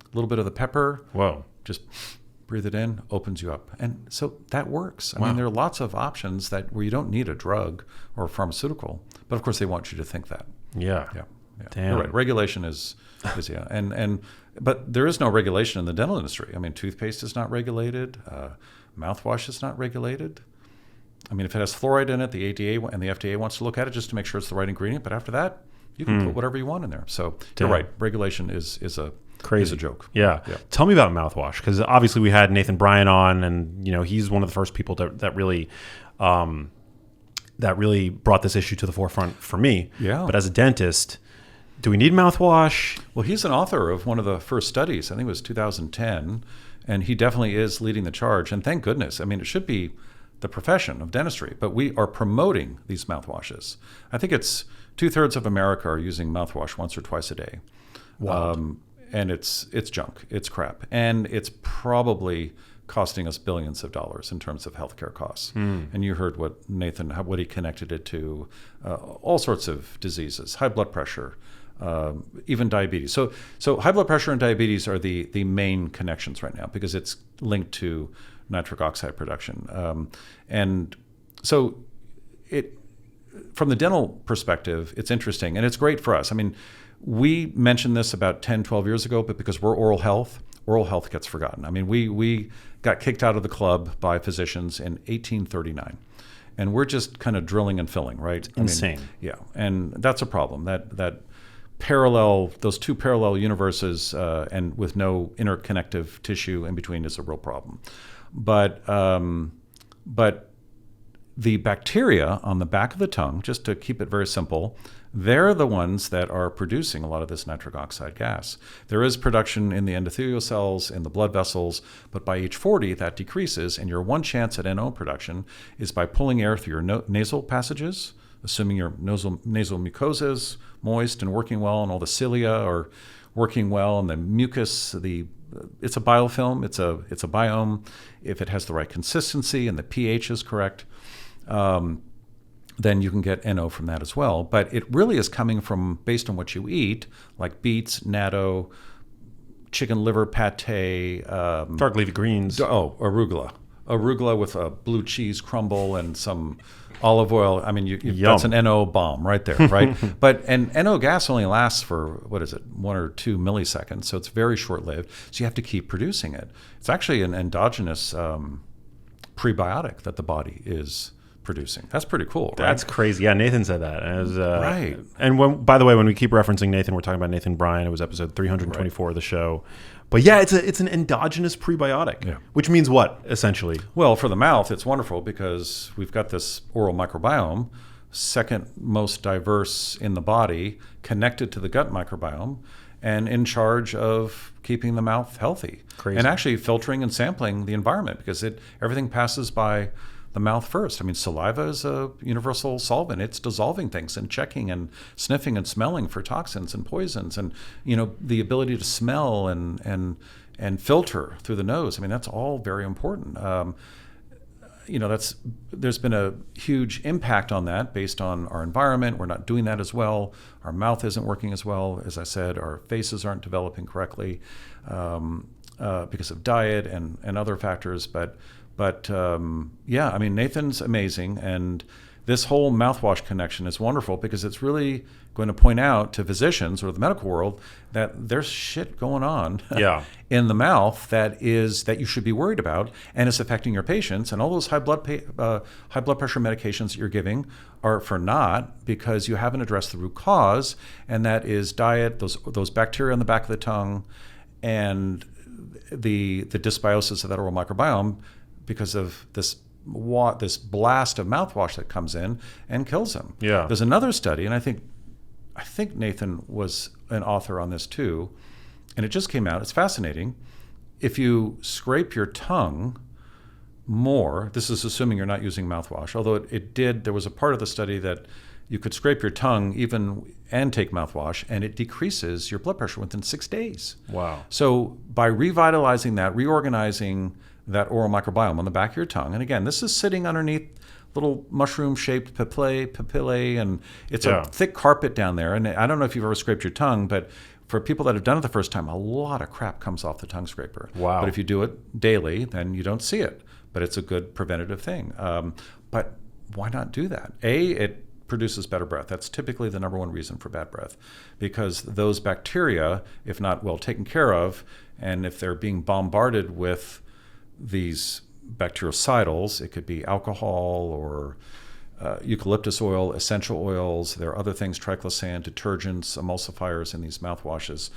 a little bit of the pepper. Whoa! Just breathe it in, opens you up, and so that works. I mean, there are lots of options where you don't need a drug or a pharmaceutical, but of course they want you to think that. Yeah. Damn. You're right. Regulation is and But there is no regulation in the dental industry. I mean, toothpaste is not regulated. Mouthwash is not regulated. I mean, if it has fluoride in it, the ADA and the FDA wants to look at it just to make sure it's the right ingredient. But after that, you can put whatever you want in there. So you're right. Regulation is a joke. Yeah. Tell me about mouthwash, because obviously we had Nathan Bryan on, and he's one of the first people that really brought this issue to the forefront for me. Yeah. But as a dentist, do we need mouthwash? Well, he's an author of one of the first studies. I think it was 2010, and he definitely is leading the charge. And thank goodness. I mean, it should be the profession of dentistry, but we are promoting these mouthwashes. I think it's 2/3 of America are using mouthwash once or twice a day. Wow. And it's junk. It's crap. And it's probably costing us billions of dollars in terms of healthcare costs. And you heard what he connected it to, all sorts of diseases, high blood pressure, even diabetes. So high blood pressure and diabetes are the main connections right now because it's linked to nitric oxide production. And so from the dental perspective, it's interesting and it's great for us. I mean, we mentioned this about 10, 12 years ago, but because we're oral health gets forgotten. I mean, we got kicked out of the club by physicians in 1839. And we're just kind of drilling and filling, right? Insane. Yeah. And that's a problem. Those two parallel universes and with no interconnective tissue in between is a real problem. But the bacteria on the back of the tongue, just to keep it very simple, they're the ones that are producing a lot of this nitric oxide gas. There is production in the endothelial cells, in the blood vessels, but by age 40, that decreases, and your one chance at NO production is by pulling air through your nasal passages, assuming your nasal mucosa is moist and working well, and all the cilia are working well, and the mucus, it's a biofilm, it's a biome. If it has the right consistency and the pH is correct, then you can get NO from that as well. But it really is coming from based on what you eat, like beets, natto, chicken liver pate, dark leafy greens. Arugula with a blue cheese crumble and some olive oil. I mean, Yum. that's an NO bomb right there, right? And NO gas only lasts for, 1 or 2 milliseconds, so it's very short-lived. So you have to keep producing it. It's actually an endogenous prebiotic that the body is producing. That's pretty cool, right? That's crazy. Yeah, Nathan said that. Right. And by the way, when we keep referencing Nathan, we're talking about Nathan Bryan. It was episode 324 of the show. But yeah, it's an endogenous prebiotic, which means what, essentially? Well, for the mouth, it's wonderful because we've got this oral microbiome, second most diverse in the body, connected to the gut microbiome, and in charge of keeping the mouth healthy. Crazy. And actually filtering and sampling the environment because everything passes by the mouth first. I mean, saliva is a universal solvent. It's dissolving things and checking and sniffing and smelling for toxins and poisons, and the ability to smell and filter through the nose. I mean, that's all very important. There's been a huge impact on that based on our environment. We're not doing that as well. Our mouth isn't working as well. As I said, our faces aren't developing correctly because of diet and other factors. But I mean, Nathan's amazing, and this whole mouthwash connection is wonderful because it's really going to point out to physicians or the medical world that there's shit going on in the mouth that you should be worried about, and it's affecting your patients. And all those high blood pressure medications that you're giving are for naught because you haven't addressed the root cause, and that is diet, those bacteria on the back of the tongue, and the dysbiosis of that oral microbiome, because of this blast of mouthwash that comes in and kills them. Yeah. There's another study, and I think Nathan was an author on this too, and it just came out. It's fascinating. If you scrape your tongue more, this is assuming you're not using mouthwash, although there was a part of the study that you could scrape your tongue and take mouthwash, and it decreases your blood pressure within 6 days. Wow. So by revitalizing that, reorganizing that oral microbiome on the back of your tongue. And again, this is sitting underneath little mushroom-shaped papillae, and it's a thick carpet down there. And I don't know if you've ever scraped your tongue, but for people that have done it the first time, a lot of crap comes off the tongue scraper. Wow. But if you do it daily, then you don't see it. But it's a good preventative thing. But why not do that? It produces better breath. That's typically the number one reason for bad breath, because those bacteria, if not well taken care of, and if they're being bombarded with these bactericidals, it could be alcohol or eucalyptus oil, essential oils. There are other things, triclosan, detergents, emulsifiers in these mouthwashes.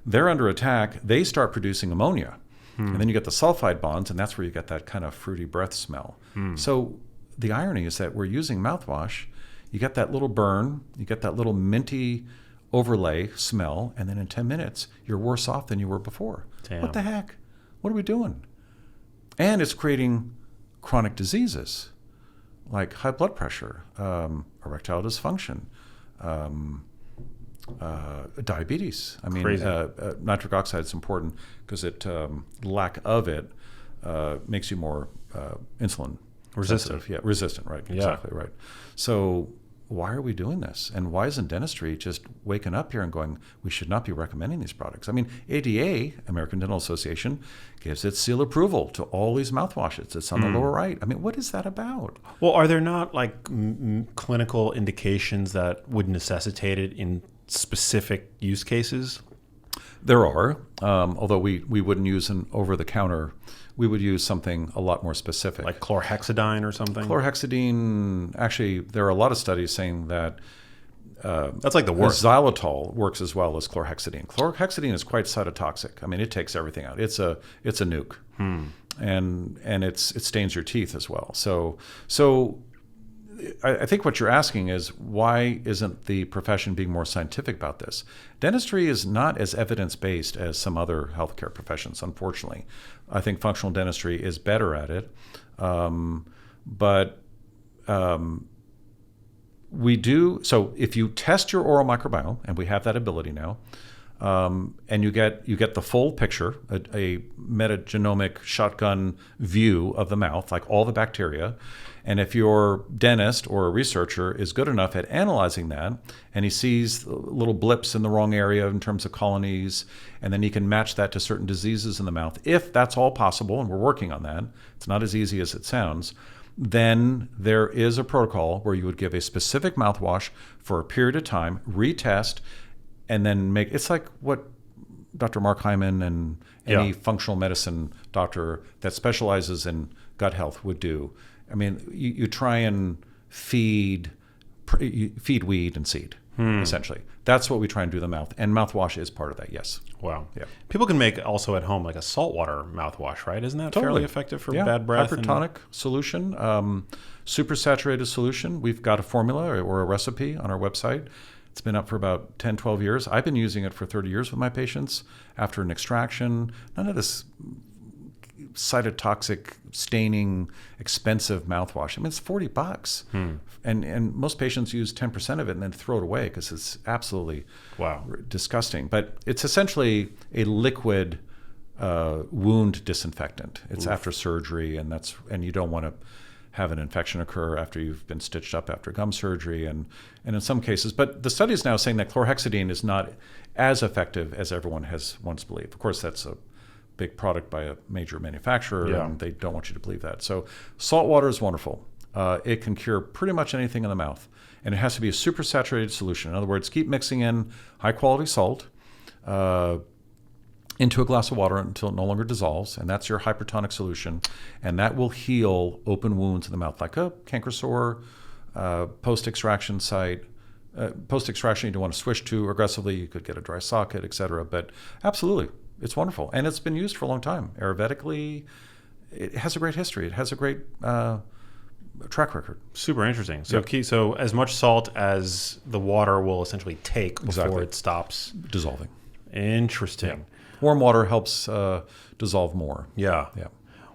They're under attack. They start producing ammonia. And then you get the sulfide bonds, and that's where you get that kind of fruity breath smell. So the irony is that we're using mouthwash. You get that little burn, you get that little minty overlay smell, and then in 10 minutes, you're worse off than you were before. Damn. What the heck? What are we doing? And it's creating chronic diseases like high blood pressure, erectile dysfunction, diabetes. I mean, nitric oxide is important because lack of it makes you more insulin resistant. Sensitive. Yeah, resistant. Right. Exactly right. So why are we doing this? And why isn't dentistry just waking up here and going, we should not be recommending these products? I mean, ADA, American Dental Association, gives its seal approval to all these mouthwashes. It's on the lower right. I mean, what is that about? Well, are there not like clinical indications that would necessitate it in specific use cases? There are, although we wouldn't use an over-the-counter. We would use something a lot more specific. Like chlorhexidine or something? Chlorhexidine, actually, there are a lot of studies saying that that's like the worst. Xylitol works as well as chlorhexidine. Chlorhexidine is quite cytotoxic. I mean, it takes everything out. It's a nuke. And it stains your teeth as well. So I think what you're asking is, why isn't the profession being more scientific about this? Dentistry is not as evidence-based as some other healthcare professions, unfortunately. I think functional dentistry is better at it. But we do, so if you test your oral microbiome, and we have that ability now, and you get the full picture, a metagenomic shotgun view of the mouth, like all the bacteria. And if your dentist or a researcher is good enough at analyzing that, and he sees little blips in the wrong area in terms of colonies, and then he can match that to certain diseases in the mouth, if that's all possible, and we're working on that, it's not as easy as it sounds, then there is a protocol where you would give a specific mouthwash for a period of time, retest, and then make, it's like what Dr. Mark Hyman and any functional medicine doctor that specializes in gut health would do. I mean, you try and feed weed and seed, essentially. That's what we try and do to the mouth. And mouthwash is part of that, yes. Wow. Yeah. People can make also at home like a saltwater mouthwash, right? Isn't that fairly effective for bad breath? Hypertonic solution, supersaturated solution. We've got a formula or a recipe on our website. It's been up for about 10, 12 years. I've been using it for 30 years with my patients after an extraction. None of this cytotoxic, staining, expensive mouthwash. I mean, it's $40. And most patients use 10% of it and then throw it away because it's absolutely disgusting. But it's essentially a liquid wound disinfectant. It's after surgery, and you don't want to have an infection occur after you've been stitched up after gum surgery, and in some cases. But the study is now saying that chlorhexidine is not as effective as everyone has once believed. Of course, that's a big product by a major manufacturer, and they don't want you to believe that. So salt water is wonderful. It can cure pretty much anything in the mouth, and it has to be a supersaturated solution. In other words, keep mixing in high-quality salt into a glass of water until it no longer dissolves, and that's your hypertonic solution, and that will heal open wounds in the mouth, like a canker sore, post-extraction site. Post-extraction, you don't want to swish too aggressively. You could get a dry socket, et cetera. But absolutely, it's wonderful. And it's been used for a long time. Ayurvedically, it has a great history. It has a great track record. Super interesting. So so as much salt as the water will essentially take before it stops dissolving. Interesting. Yeah. Warm water helps dissolve more. Yeah.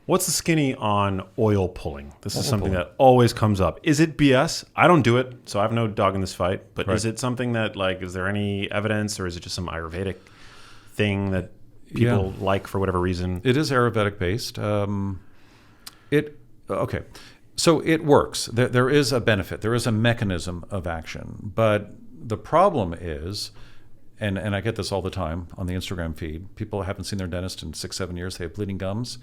What's the skinny on oil pulling? This is something that always comes up. Is it BS? I don't do it, so I have no dog in this fight. But is it something that, like, is there any evidence, or is it just some Ayurvedic thing that people like for whatever reason? It is Ayurvedic based. So it works. There is a benefit. There is a mechanism of action. But the problem is, and I get this all the time on the Instagram feed, people haven't seen their dentist in 6-7 years. They have bleeding gums.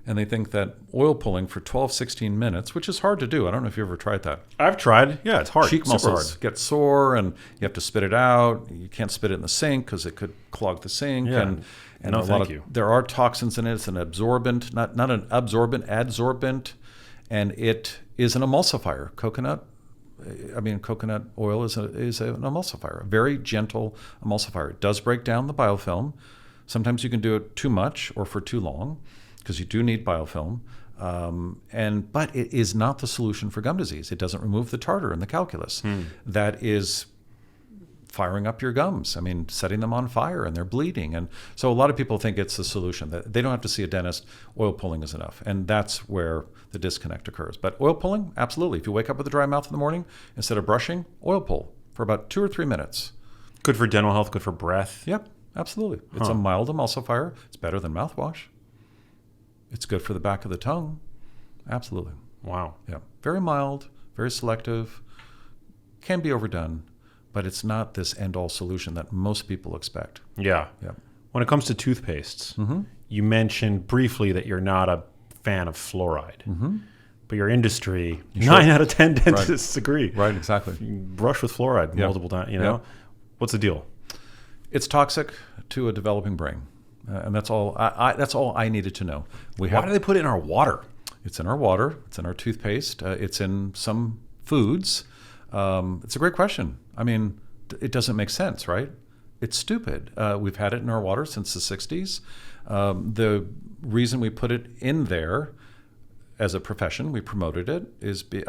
And they think that oil pulling for 12, 16 minutes, which is hard to do. I don't know if you ever tried that. I've tried. Yeah, it's hard. Cheek Super muscles hard. get sore, and you have to spit it out. You can't spit it in the sink because it could clog the sink. Yeah. And No, a lot thank of you. there are toxins in it. It's an absorbent, not an absorbent, adsorbent, and it is an emulsifier. Coconut oil is an emulsifier, a very gentle emulsifier. It does break down the biofilm. Sometimes you can do it too much or for too long, because you do need biofilm. But it is not the solution for gum disease. It doesn't remove the tartar and the calculus. That is firing up your gums. I mean, setting them on fire, and they're bleeding. And so a lot of people think it's the solution, that they don't have to see a dentist. Oil pulling is enough. And that's where the disconnect occurs. But oil pulling, absolutely. If you wake up with a dry mouth in the morning, instead of brushing, oil pull for about 2 or 3 minutes. Good for dental health, good for breath. Yep, absolutely. It's a mild emulsifier. It's better than mouthwash. It's good for the back of the tongue. Absolutely. Wow. Yeah. Very mild, very selective, can be overdone, but it's not this end-all solution that most people expect. Yeah. Yeah. When it comes to toothpastes, you mentioned briefly that you're not a fan of fluoride. But your industry, 9 out of 10 dentists agree. Right, exactly. You brush with fluoride multiple times, you know? What's the deal? It's toxic to a developing brain. And that's all I needed to know. Why do they put it in our water? It's in our water. It's in our toothpaste. It's in some foods. It's a great question. I mean, it doesn't make sense, right? It's stupid. We've had it in our water since the 60s. The reason we put it in there as a profession, we promoted it, is based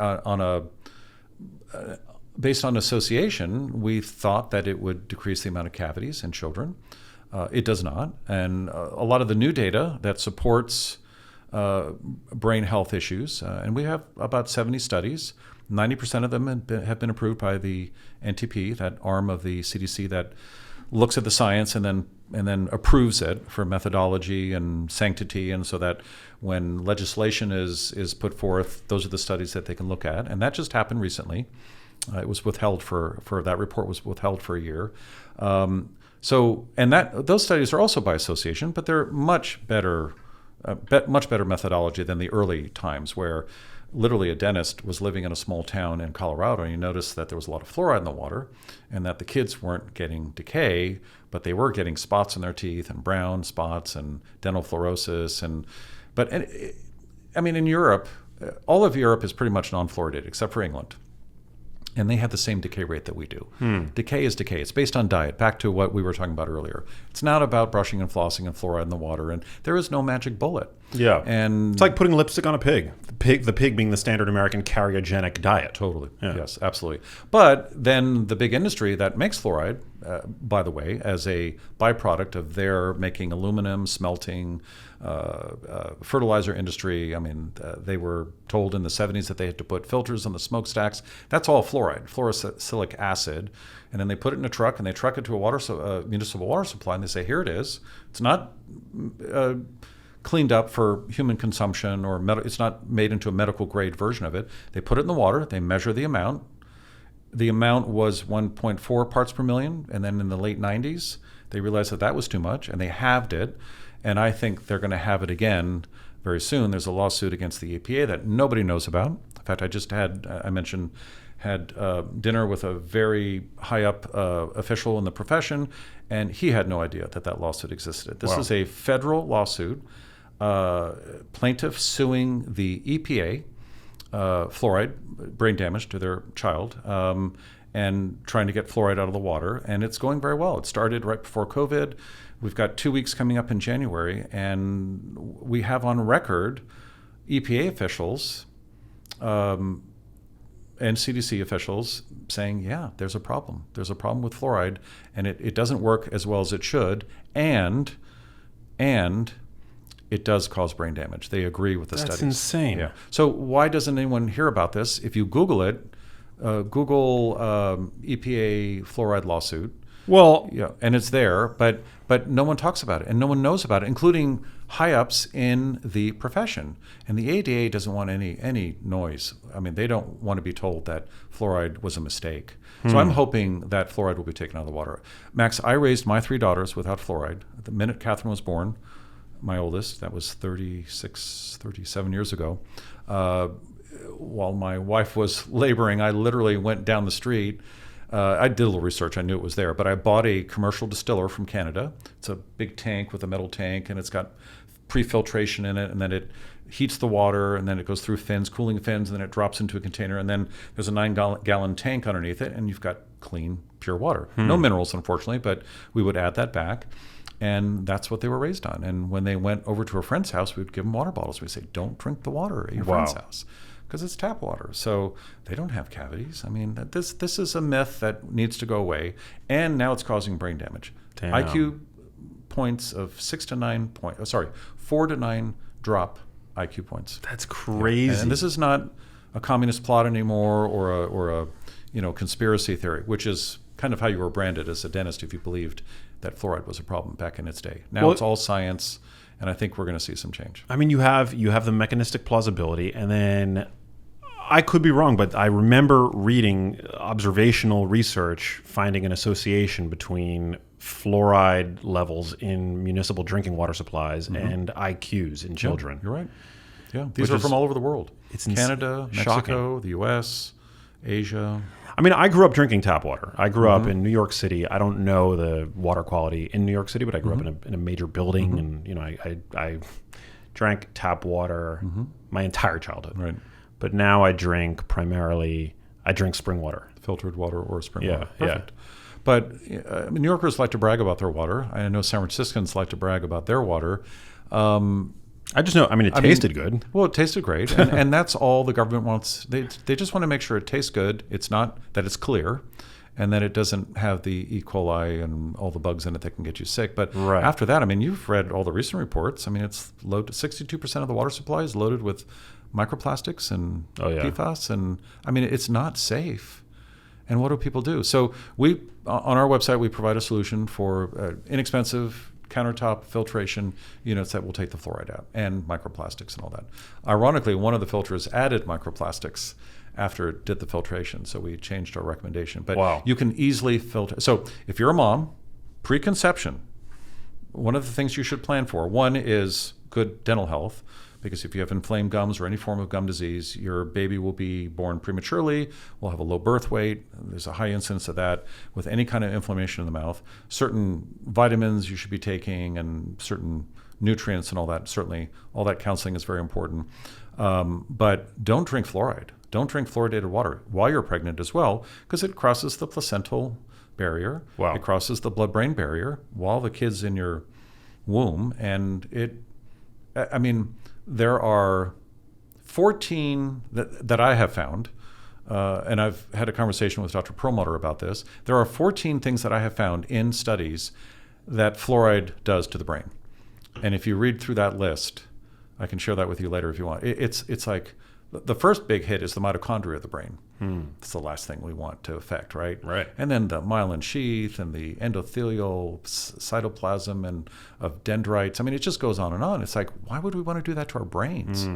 on association. We thought that it would decrease the amount of cavities in children. It does not. And a lot of the new data that supports brain health issues, and we have about 70 studies, 90% of them have been approved by the NTP, that arm of the CDC that looks at the science and then approves it for methodology and sanctity, and so that when legislation is put forth, those are the studies that they can look at. And that just happened recently. It was withheld for that report was withheld for a year. Those studies are also by association, but they're much better methodology than the early times, where literally a dentist was living in a small town in Colorado, and he noticed that there was a lot of fluoride in the water, and that the kids weren't getting decay, but they were getting spots in their teeth and brown spots and dental fluorosis. In Europe, all of Europe is pretty much non-fluoridated except for England. And they have the same decay rate that we do. Decay is decay. It's based on diet, back to what we were talking about earlier. It's not about brushing and flossing and fluoride in the water, and there is no magic bullet. Yeah. And it's like putting lipstick on a pig. The pig being the standard American karyogenic diet. Totally. Yeah. Yes, absolutely. But then the big industry that makes fluoride, by the way, as a byproduct of their making aluminum, smelting, fertilizer industry. I mean, they were told in the 70s that they had to put filters on the smokestacks. That's all fluoride, fluorosilicic acid. And then they put it in a truck, and they truck it to a municipal water supply, and they say, here it is. It's not cleaned up for human consumption, or it's not made into a medical grade version of it. They put it in the water. They measure the amount. The amount was 1.4 parts per million. And then in the late 90s, they realized that was too much, and they halved it. And I think they're going to have it again very soon. There's a lawsuit against the EPA that nobody knows about. In fact, I just had dinner with a very high up official in the profession, and he had no idea that lawsuit existed. This is a federal lawsuit, plaintiff suing the EPA, fluoride, brain damage to their child, and trying to get fluoride out of the water. And it's going very well. It started right before COVID. We've got 2 weeks coming up in January, and we have on record EPA officials and CDC officials saying, yeah, there's a problem. There's a problem with fluoride, and it doesn't work as well as it should, and it does cause brain damage. They agree with the studies. That's insane. Yeah. So why doesn't anyone hear about this? If you Google it, Google EPA fluoride lawsuit. Well, yeah, and it's there, but no one talks about it, and no one knows about it, including high-ups in the profession. And the ADA doesn't want any noise. I mean, they don't want to be told that fluoride was a mistake. So I'm hoping that fluoride will be taken out of the water. Max, I raised my 3 daughters without fluoride. The minute Catherine was born, my oldest, that was 36, 37 years ago, while my wife was laboring, I literally went down the street. I did a little research. I knew it was there, but I bought a commercial distiller from Canada. It's a big tank with a metal tank, and it's got pre-filtration in it, and then it heats the water, and then it goes through fins, cooling fins, and then it drops into a container, and then there's a 9-gallon tank underneath it, and you've got clean, pure water. No minerals, unfortunately, but we would add that back, and that's what they were raised on. And when they went over to a friend's house, we would give them water bottles. We'd say, don't drink the water at your friend's house, because it's tap water. So they don't have cavities. I mean, this is a myth that needs to go away, and now it's causing brain damage. Damn. IQ points of 4 to 9 drop IQ points. That's crazy. And this is not a communist plot anymore, or a conspiracy theory, which is kind of how you were branded as a dentist if you believed that fluoride was a problem back in its day. Now it's all science, and I think we're going to see some change. I mean, you have the mechanistic plausibility, and then I could be wrong, but I remember reading observational research finding an association between fluoride levels in municipal drinking water supplies and IQs in children. Yeah, you're right. Yeah, these are from all over the world. It's Canada, Mexico, the U.S., Asia. I mean, I grew up drinking tap water. I grew up in New York City. I don't know the water quality in New York City, but I grew up in a major building, and I drank tap water my entire childhood. Right. But now I drink spring water, Filtered water or spring water. Yeah. Perfect. But New Yorkers like to brag about their water. I know San Franciscans like to brag about their water. I just know. I mean, it tasted good. Well, it tasted great, and that's all the government wants. They just want to make sure it tastes good. It's not that it's clear, and that it doesn't have the E. coli and all the bugs in it that can get you sick. But after that, I mean, you've read all the recent reports. I mean, it's loaded. 62% of the water supply is loaded with microplastics and PFAS, and I mean, it's not safe. And what do people do? So we, on our website, we provide a solution for inexpensive countertop filtration units that will take the fluoride out, and microplastics and all that. Ironically, one of the filters added microplastics after it did the filtration, so we changed our recommendation. But you can easily filter. So if you're a mom, preconception, one of the things you should plan for, one is good dental health, because if you have inflamed gums or any form of gum disease, your baby will be born prematurely, will have a low birth weight. There's a high incidence of that with any kind of inflammation in the mouth. Certain vitamins you should be taking, and certain nutrients and all that. Certainly, all that counseling is very important. But don't drink fluoride. Don't drink fluoridated water while you're pregnant as well, because it crosses the placental barrier. It crosses the blood-brain barrier while the kid's in your womb. And there are 14 that I have found, and I've had a conversation with Dr. Perlmutter about this. There are 14 things that I have found in studies that fluoride does to the brain. And if you read through that list, I can share that with you later if you want. It's like the first big hit is the mitochondria of the brain. It's the last thing we want to affect, right? Right. And then the myelin sheath and the endothelial cytoplasm and of dendrites. I mean, it just goes on and on. It's like, why would we want to do that to our brains?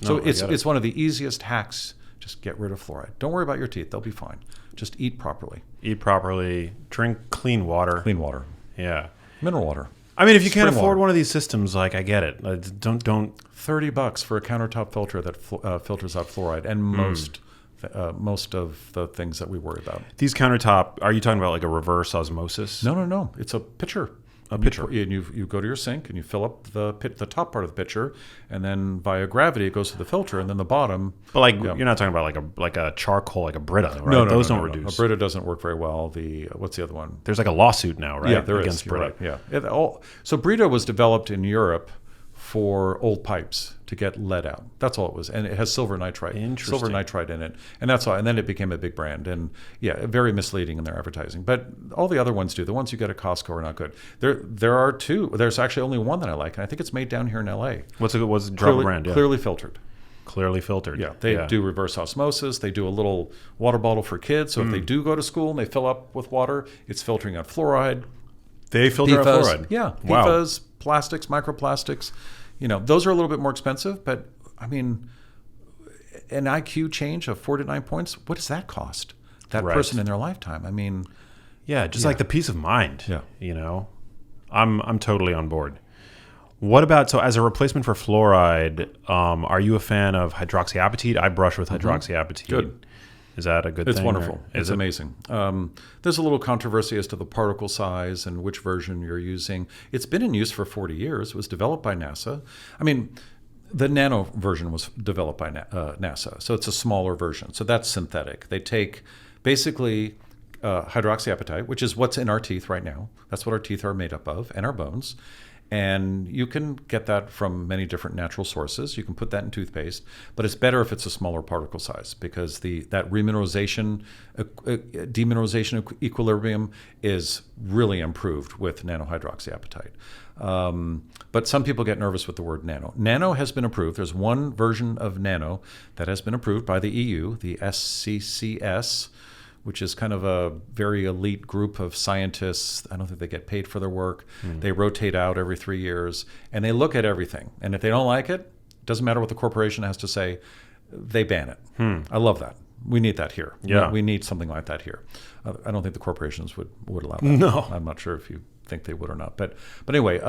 So it's one of the easiest hacks. Just get rid of fluoride. Don't worry about your teeth. They'll be fine. Just eat properly. Eat properly. Drink clean water. Clean water. Yeah. Mineral water. I mean, if you can't afford one of these systems, like, I get it. Don't. $30 for a countertop filter that filters out fluoride, and most of the things that we worry about. These countertop, are you talking about like a reverse osmosis? No. It's a pitcher. And you go to your sink and you fill up the top part of the pitcher, and then via gravity it goes to the filter, and then the bottom. But you're not talking about like a charcoal, like a Brita, right? No, those don't reduce. A Brita doesn't work very well. What's the other one? There's like a lawsuit now, right? Yeah, there against is. Brita. Right. Yeah. So Brita was developed in Europe for old pipes to get lead out. That's all it was. And it has silver nitrite in it. And that's all. And then it became a big brand. And very misleading in their advertising. But all the other ones do. The ones you get at Costco are not good. There are two. There's actually only one that I like, and I think it's made down here in LA. What's the drop brand? Yeah. Clearly filtered. Clearly filtered. Yeah. They do reverse osmosis. They do a little water bottle for kids. So if they do go to school and they fill up with water, it's filtering out fluoride. They filter out fluoride. Yeah. PFAS, plastics, microplastics. Those are a little bit more expensive, but I mean, an IQ change of 4 to 9 points, what does that cost that person in their lifetime? I mean, like the peace of mind. Yeah. I'm totally on board. What about, so as a replacement for fluoride, are you a fan of hydroxyapatite? I brush with hydroxyapatite. Good. Is that a good thing? It's wonderful. It's amazing. There's a little controversy as to the particle size and which version you're using. It's been in use for 40 years. It was developed by NASA. I mean, the nano version was developed by NASA, so it's a smaller version. So that's synthetic. They take basically hydroxyapatite, which is what's in our teeth right now. That's what our teeth are made up of, and our bones. And you can get that from many different natural sources. You can put that in toothpaste, but it's better if it's a smaller particle size because that remineralization, demineralization equilibrium is really improved with nanohydroxyapatite. But some people get nervous with the word nano. Nano has been approved. There's one version of nano that has been approved by the EU, the SCCS, which is kind of a very elite group of scientists. I don't think they get paid for their work. They rotate out every 3 years, and they look at everything. And if they don't like it, doesn't matter what the corporation has to say, they ban it. I love that. We need that here. Yeah. We need something like that here. I don't think the corporations would allow that. No. I'm not sure if you think they would or not. But anyway,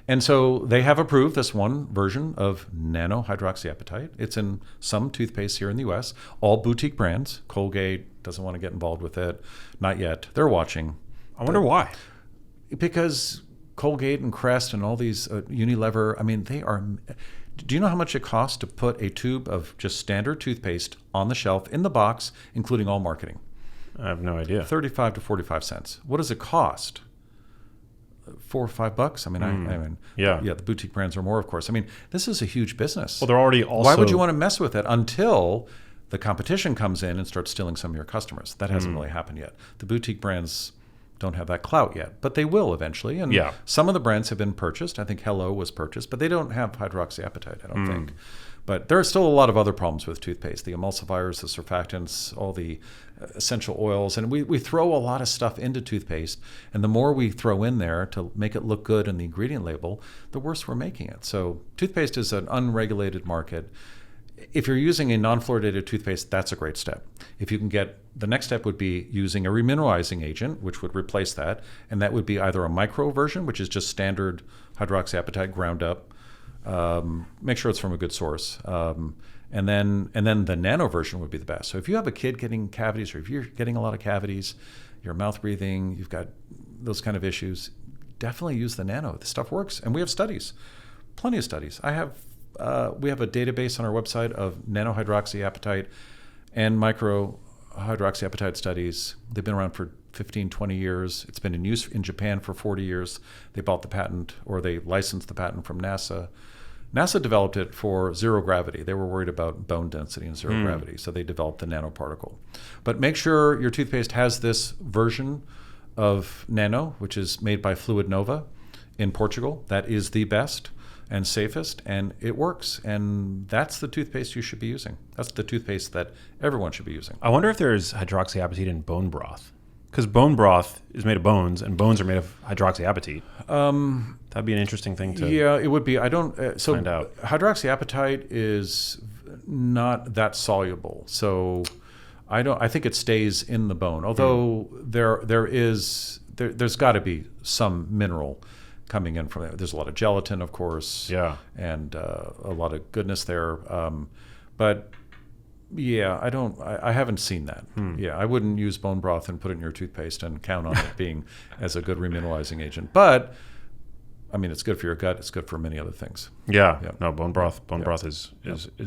and so they have approved this one version of nanohydroxyapatite. It's in some toothpaste here in the U.S., all boutique brands. Colgate doesn't want to get involved with it. Not yet. They're watching. I wonder why. Because Colgate and Crest and all these Unilever, I mean, they are... Do you know how much it costs to put a tube of just standard toothpaste on the shelf in the box, including all marketing? I have no idea. 35 to 45 cents. What does it cost? $4 or $5? I mean, I mean, Yeah. The boutique brands are more, of course. I mean, this is a huge business. Well, they're already also... Why would you want to mess with it until the competition comes in and starts stealing some of your customers? That hasn't really happened yet. The boutique brands don't have that clout yet, but they will eventually. And some of the brands have been purchased. I think Hello was purchased, but they don't have hydroxyapatite, I don't think. But there are still a lot of other problems with toothpaste, the emulsifiers, the surfactants, all the essential oils. And we throw a lot of stuff into toothpaste. And the more we throw in there to make it look good in the ingredient label, the worse we're making it. So toothpaste is an unregulated market. If you're using a non-fluoridated toothpaste, that's a great step. If you can get, the next step would be using a remineralizing agent, which would replace that. And that would be either a micro version, which is just standard hydroxyapatite ground up. Make sure it's from a good source. And then the nano version would be the best. So if you have a kid getting cavities, or if you're getting a lot of cavities, you're mouth breathing, you've got those kind of issues, definitely use the nano. The stuff works. And we have studies, plenty of studies. We have a database on our website of nanohydroxyapatite and microhydroxyapatite studies. They've been around for 15, 20 years. It's been in use in Japan for 40 years. They bought the patent, or they licensed the patent from NASA. NASA developed it for zero gravity. They were worried about bone density and zero gravity, so they developed the nanoparticle. But make sure your toothpaste has this version of nano, which is made by Fluid Nova in Portugal. That is the best and safest, and it works. And that's the toothpaste you should be using. That's the toothpaste that everyone should be using. I wonder if there's hydroxyapatite in bone broth. Because bone broth is made of bones, and bones are made of hydroxyapatite. That'd be an interesting thing to it would be. I don't. find out. Hydroxyapatite is not that soluble, so I don't. I think it stays in the bone. Although there's got to be some mineral coming in from it. There's a lot of gelatin, of course. Yeah. And a lot of goodness there, but. Yeah, I haven't seen that. Yeah, I wouldn't use bone broth and put it in your toothpaste and count on it being as a good remineralizing agent. But I mean, it's good for your gut. It's good for many other things. Yeah. No, bone broth is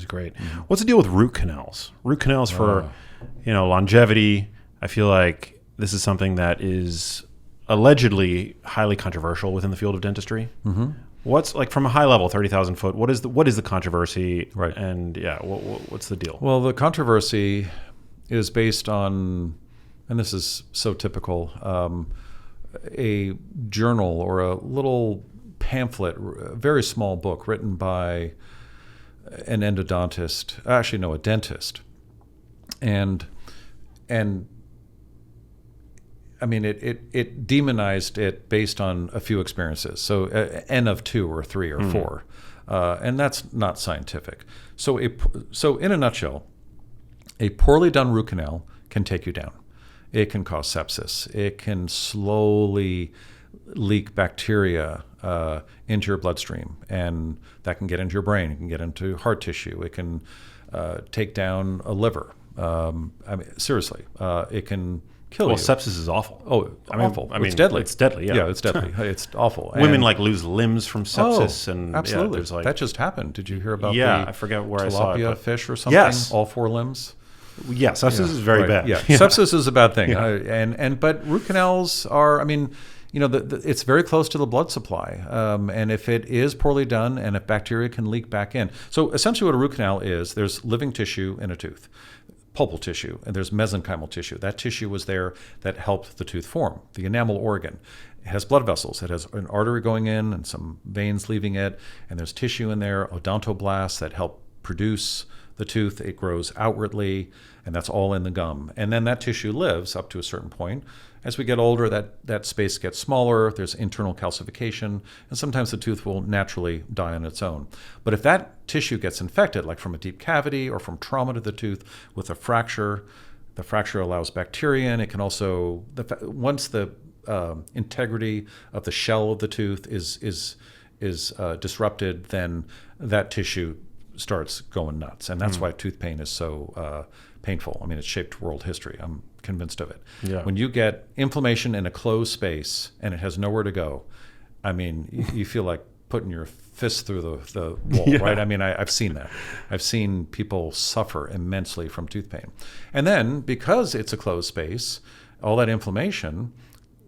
great. What's the deal with root canals? Root canals for longevity. I feel like this is something that is allegedly highly controversial within the field of dentistry. What's, like, from a high level, 30,000 foot, what is the controversy? Right. And what's the deal? Well, the controversy is based on, and this is so typical, a journal or a little pamphlet, a very small book written by an endodontist, actually no, a dentist. And I mean, it demonized it based on a few experiences. So N of 2 or 3 or 4. And that's not scientific. So in a nutshell, a poorly done root canal can take you down. It can cause sepsis. It can slowly leak bacteria into your bloodstream, and that can get into your brain. It can get into heart tissue. It can take down a liver. I mean, seriously, it can kill you. Well, sepsis is awful. Oh, awful. It's deadly. It's deadly, yeah. Yeah, it's deadly. It's awful. Women And- like lose limbs from sepsis. And absolutely. Yeah, there's like, that just happened. Did you hear about I forget where I saw it. tilapia But fish or something? Yes. All 4 limbs? yeah, sepsis is very Right. bad. Yeah. Sepsis is a bad thing. Yeah. But root canals are, I mean, it's very close to the blood supply. And if it is poorly done and if bacteria can leak back in. So essentially what a root canal is, there's living tissue in a tooth, pulpal tissue, and there's mesenchymal tissue. That tissue was there that helped the tooth form, the enamel organ. It has blood vessels. It has an artery going in and some veins leaving it, and there's tissue in there, odontoblasts that help produce the tooth. It grows outwardly, and that's all in the gum. And then that tissue lives up to a certain point. As we get older, that space gets smaller. There's internal calcification, and sometimes the tooth will naturally die on its own. But if that tissue gets infected, like from a deep cavity or from trauma to the tooth with a fracture, the fracture allows bacteria in. It can also, once the integrity of the shell of the tooth is disrupted, then that tissue starts going nuts, and that's why tooth pain is so painful. I mean, it's shaped world history. I'm convinced of it. Yeah. When you get inflammation in a closed space and it has nowhere to go, I mean, you feel like putting your fist through the wall, Yeah. right? I mean, I've seen that. I've seen people suffer immensely from tooth pain. And then because it's a closed space, all that inflammation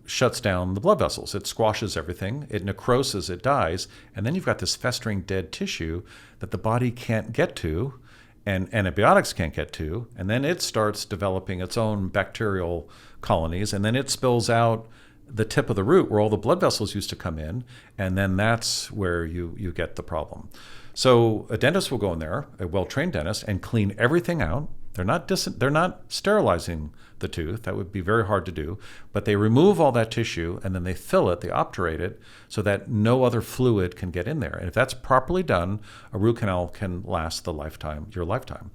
shuts down the blood vessels. It squashes everything. It necroses. It dies. And then you've got this festering dead tissue that the body can't get to and antibiotics can't get to. And then it starts developing its own bacterial colonies. And then it spills out the tip of the root where all the blood vessels used to come in. And then that's where you get the problem. So a dentist will go in there, a well-trained dentist, and clean everything out. They're not sterilizing the tooth. That would be very hard to do. But they remove all that tissue and then they fill it, they obturate it so that no other fluid can get in there. And if that's properly done, a root canal can last your lifetime.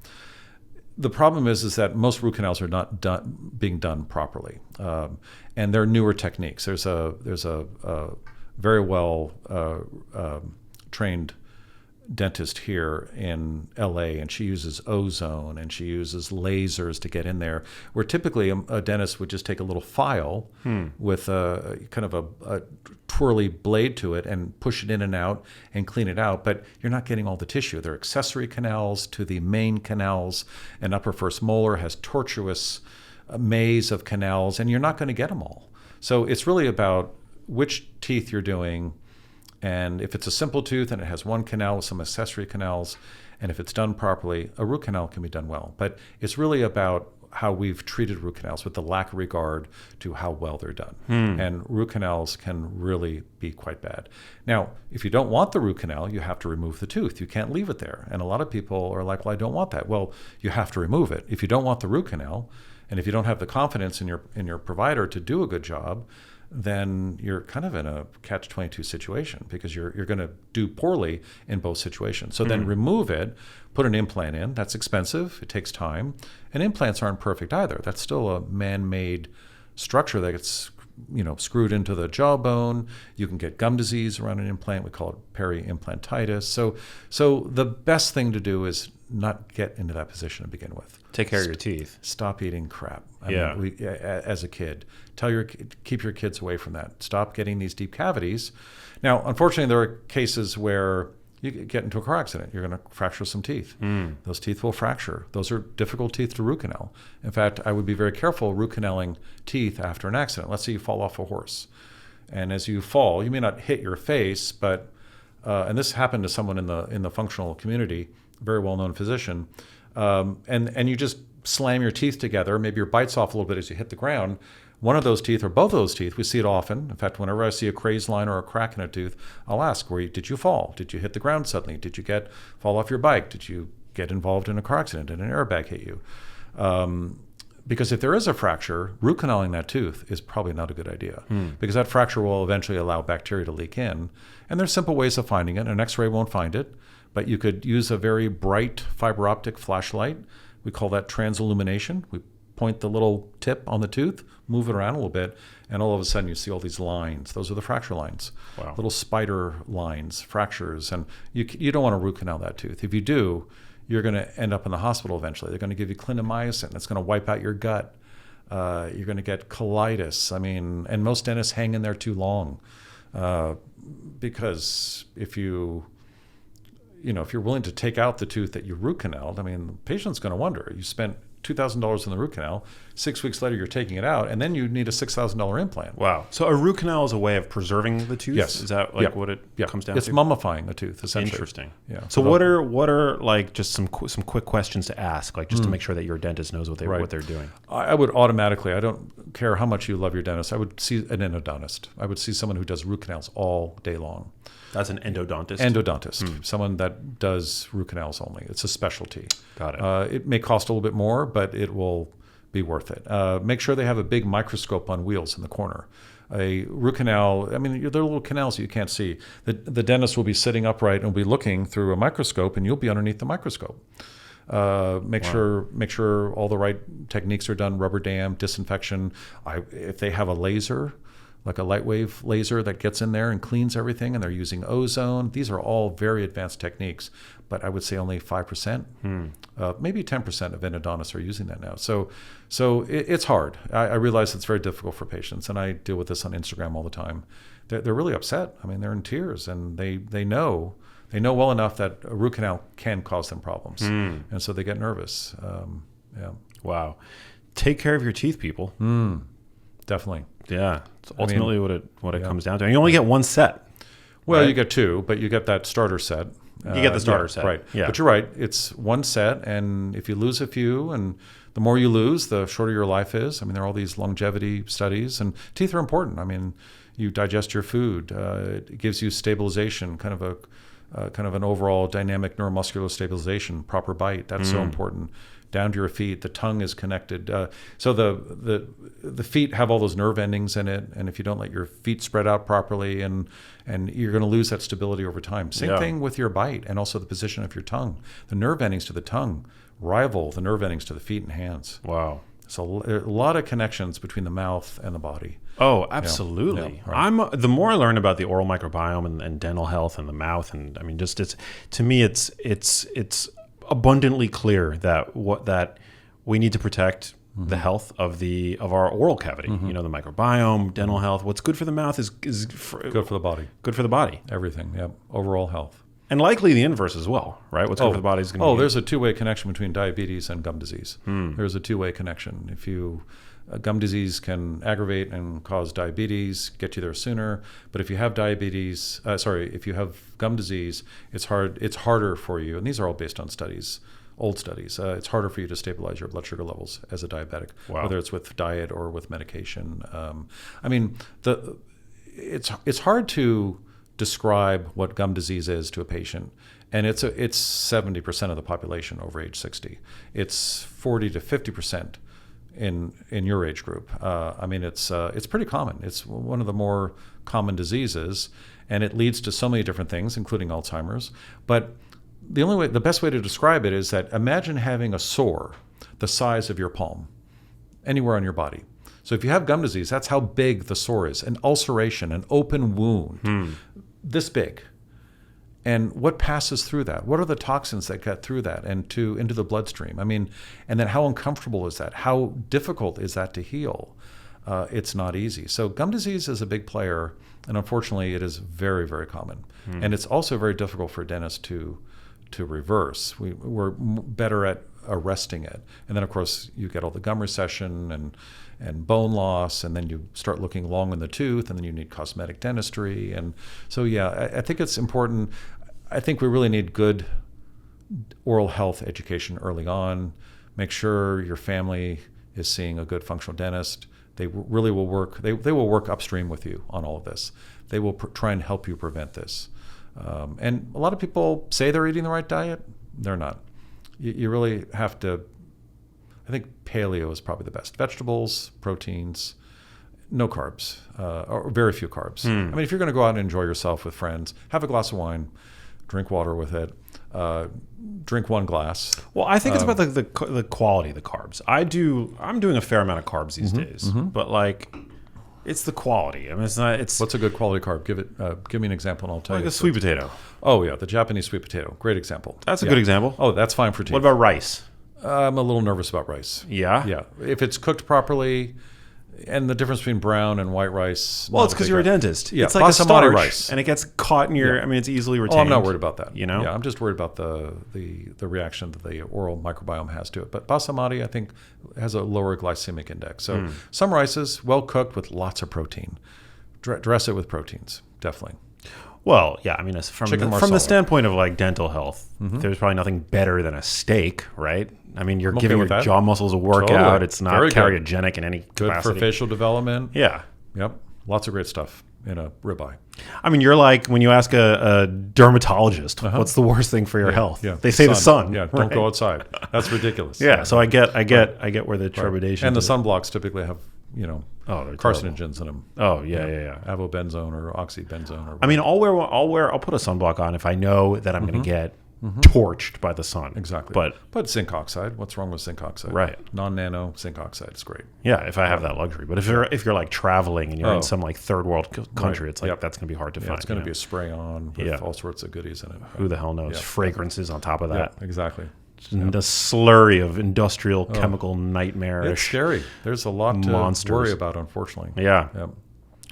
The problem is that most root canals are not being done properly. And they're newer techniques. There's a very well trained dentist here in LA, and she uses ozone and she uses lasers to get in there, where typically a dentist would just take a little file with a kind of a twirly blade to it and push it in and out and clean it out, but you're not getting all the tissue. There are accessory canals to the main canals, and upper first molar has tortuous maze of canals, and you're not going to get them all. So it's really about which teeth you're doing. And if it's a simple tooth and it has one canal with some accessory canals, and if it's done properly, a root canal can be done well. But it's really about how we've treated root canals with the lack of regard to how well they're done. And root canals can really be quite bad. Now, if you don't want the root canal, you have to remove the tooth. You can't leave it there. And a lot of people are like, well, I don't want that. Well, you have to remove it. If you don't want the root canal, and if you don't have the confidence in your provider to do a good job, then you're kind of in a catch-22 situation, because you're going to do poorly in both situations. So then remove it, put an implant in. That's expensive. It takes time. And implants aren't perfect either. That's still a man-made structure that gets screwed into the jawbone. You can get gum disease around an implant. We call it peri-implantitis. So the best thing to do is not get into that position to begin with. Take care of your teeth. Stop eating crap. I Yeah. mean, as a kid, keep your kids away from that. Stop getting these deep cavities. Now, unfortunately, there are cases where you get into a car accident. You're going to fracture some teeth. Those teeth will fracture. Those are difficult teeth to root canal. In fact, I would be very careful root canaling teeth after an accident. Let's say you fall off a horse. And as you fall, you may not hit your face, but, and this happened to someone in the functional community, very well-known physician, and you just slam your teeth together. Maybe your bite's off a little bit as you hit the ground. One of those teeth or both of those teeth, we see it often. In fact, whenever I see a crazed line or a crack in a tooth, I'll ask, did you fall? Did you hit the ground suddenly? Did you fall off your bike? Did you get involved in a car accident? Did an airbag hit you? Because if there is a fracture, root canaling that tooth is probably not a good idea, because that fracture will eventually allow bacteria to leak in. And there's simple ways of finding it. An X-ray won't find it, but you could use a very bright fiber optic flashlight. We call that transillumination. We point the little tip on the tooth, move it around a little bit, and all of a sudden you see all these lines. Those are the fracture lines. Wow. Little spider lines, fractures, and you don't want to root canal that tooth. If you do, you're going to end up in the hospital eventually. They're going to give you clindamycin. It's going to wipe out your gut. You're going to get colitis. I mean, and most dentists hang in there too long because if you're willing to take out the tooth that you root canaled, I mean, the patient's going to wonder. You spent $2,000 in the root canal. 6 weeks later, you're taking it out, and then you need a $6,000 implant. Wow. So a root canal is a way of preserving the tooth? Yes. Is that like what it comes down It's to? mummifying the tooth, essentially. Interesting. Yeah. So what are like just some quick questions to ask, like just to make sure that your dentist knows what they're doing? I would automatically, I don't care how much you love your dentist, I would see an endodontist. I would see someone who does root canals all day long. That's an endodontist? Endodontist, someone that does root canals only. It's a specialty. Got it. It may cost a little bit more, but it will be worth it. Make sure they have a big microscope on wheels in the corner. A root canal, I mean, they're little canals that you can't see. The dentist will be sitting upright and will be looking through a microscope, and you'll be underneath the microscope. Make sure all the right techniques are done, rubber dam, disinfection. If they have a laser, like a light wave laser that gets in there and cleans everything, and they're using ozone. These are all very advanced techniques, but I would say only 5%, maybe 10% of endodontists are using that now. So it's hard. I realize it's very difficult for patients, and I deal with this on Instagram all the time. They're really upset. I mean, they're in tears, and they know well enough that a root canal can cause them problems, and so they get nervous. Wow. Take care of your teeth, people. Definitely. Yeah, it's ultimately what it comes down to. And you only get one set. Well, right? you get two, but you get that starter set. You get the starter set. Right. Yeah. But you're right. It's one set, and if you lose a few, and the more you lose, the shorter your life is. I mean, there are all these longevity studies, and teeth are important. I mean, you digest your food. It gives you stabilization, kind of an overall dynamic neuromuscular stabilization, proper bite. That's so important. Down to your feet, the tongue is connected. So the feet have all those nerve endings in it, and if you don't let your feet spread out properly, and you're going to lose that stability over time. Same thing with your bite, and also the position of your tongue. The nerve endings to the tongue rival the nerve endings to the feet and hands. Wow. So a lot of connections between the mouth and the body. Oh, absolutely. Yeah, right. The more I learn about the oral microbiome and dental health and the mouth, and I mean, just to me, it's abundantly clear that we need to protect the health of our oral cavity. You know, the microbiome, dental health. What's good for the mouth is Good for the body. Good for the body. Everything. Yep. Overall health. And likely the inverse as well, right? What's good for the body is going to be... there's a two-way connection between diabetes and gum disease. There's a two-way connection. If gum disease can aggravate and cause diabetes, get you there sooner. But if you have if you have gum disease, it's harder for you. And these are all based on studies, old studies. It's harder for you to stabilize your blood sugar levels as a diabetic, whether it's with diet or with medication. I mean, it's hard to describe what gum disease is to a patient, and it's 70% of the population over age 60. It's 40 to 50% in your age group. I mean, it's pretty common. It's one of the more common diseases, and it leads to so many different things, including Alzheimer's. But the best way to describe it is that imagine having a sore the size of your palm, anywhere on your body. So if you have gum disease, that's how big the sore is, an ulceration, an open wound, this big. And what passes through that? What are the toxins that get through that and into the bloodstream? I mean, and then how uncomfortable is that? How difficult is that to heal? It's not easy. So gum disease is a big player, and unfortunately it is very, very common. And it's also very difficult for dentists to reverse. We're better at arresting it. And then of course you get all the gum recession and bone loss, and then you start looking long in the tooth, and then you need cosmetic dentistry. And so I think it's important. I think we really need good oral health education early on. Make sure your family is seeing a good functional dentist. They really will work. They will work upstream with you on all of this. They will try and help you prevent this. And a lot of people say they're eating the right diet. They're not. You really have to. I think paleo is probably the best. Vegetables, proteins, no carbs, or very few carbs. I mean, if you're going to go out and enjoy yourself with friends, have a glass of wine, drink water with it. drink 1 glass. Well, I think it's about the quality of the carbs. I'm doing a fair amount of carbs these days, but like, it's the quality. I mean, it's not. It's What's a good quality carb? Give me an example, and I'll tell like you. a sweet potato. Oh yeah, the Japanese sweet potato. Great example. That's a good example. Oh, that's fine for teeth. What about rice? I'm a little nervous about rice. Yeah. Yeah, if it's cooked properly, and the difference between brown and white rice. Well, it's because you're a dentist. Yeah, it's like a basmati starch, rice, and it gets caught in your. I mean, it's easily retained. Oh, I'm not worried about that. You know. Yeah, I'm just worried about the reaction that the oral microbiome has to it. But basmati, I think, has a lower glycemic index. So some rices, well cooked with lots of protein. Dress it with proteins, definitely. Well, yeah, I mean, from Chicken the marsala. standpoint of like dental health, there's probably nothing better than a steak, right? I mean, you're I'm okay giving your with that. jaw muscles a workout. Totally. It's not Very good. carcinogenic in any Good capacity. for facial development. Yeah. Yep. Lots of great stuff in a ribeye. I mean, you're like when you ask a dermatologist, what's the worst thing for your health? Yeah. They say the sun. Yeah. right? Don't go outside. That's ridiculous. Yeah. So I get where the trepidation. And the is. sunblocks typically have, they're carcinogens in them. Oh yeah. Avobenzone or oxybenzone. Or I mean, I'll put a sunblock on if I know that I'm going to get torched by the sun. Exactly. But zinc oxide. What's wrong with zinc oxide? Right. Non-nano zinc oxide is great. yeah, if I have that luxury. But if you're like traveling and you're in some like third world country, it's like Yep. that's going to be hard to Yeah, find. it's going to be a spray on with Yeah. all sorts of goodies in it. Who the hell knows? Yeah. Fragrances on top of that. Yeah, exactly. The slurry of industrial chemical nightmarish. It's scary. There's a lot to monsters. worry about, unfortunately. Yeah. Yep.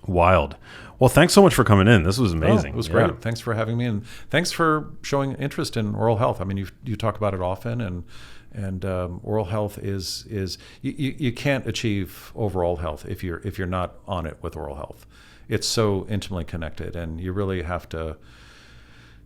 Wild. Well, thanks so much for coming in. This was amazing. It was great. Yeah. Thanks for having me, and thanks for showing interest in oral health. I mean, you talk about it often, and oral health is you can't achieve overall health if you're not on it with oral health. It's so intimately connected, and you really have to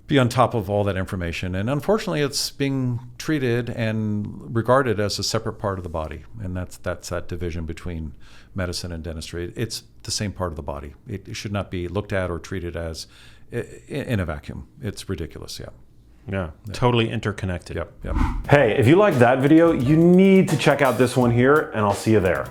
be on top of all that information. And unfortunately, it's being treated and regarded as a separate part of the body, and that's that division between medicine and dentistry. It's the same part of the body. It should not be looked at or treated as in a vacuum. It's ridiculous. Yeah. Totally interconnected. Yep. Hey, if you liked that video, you need to check out this one here, and I'll see you there.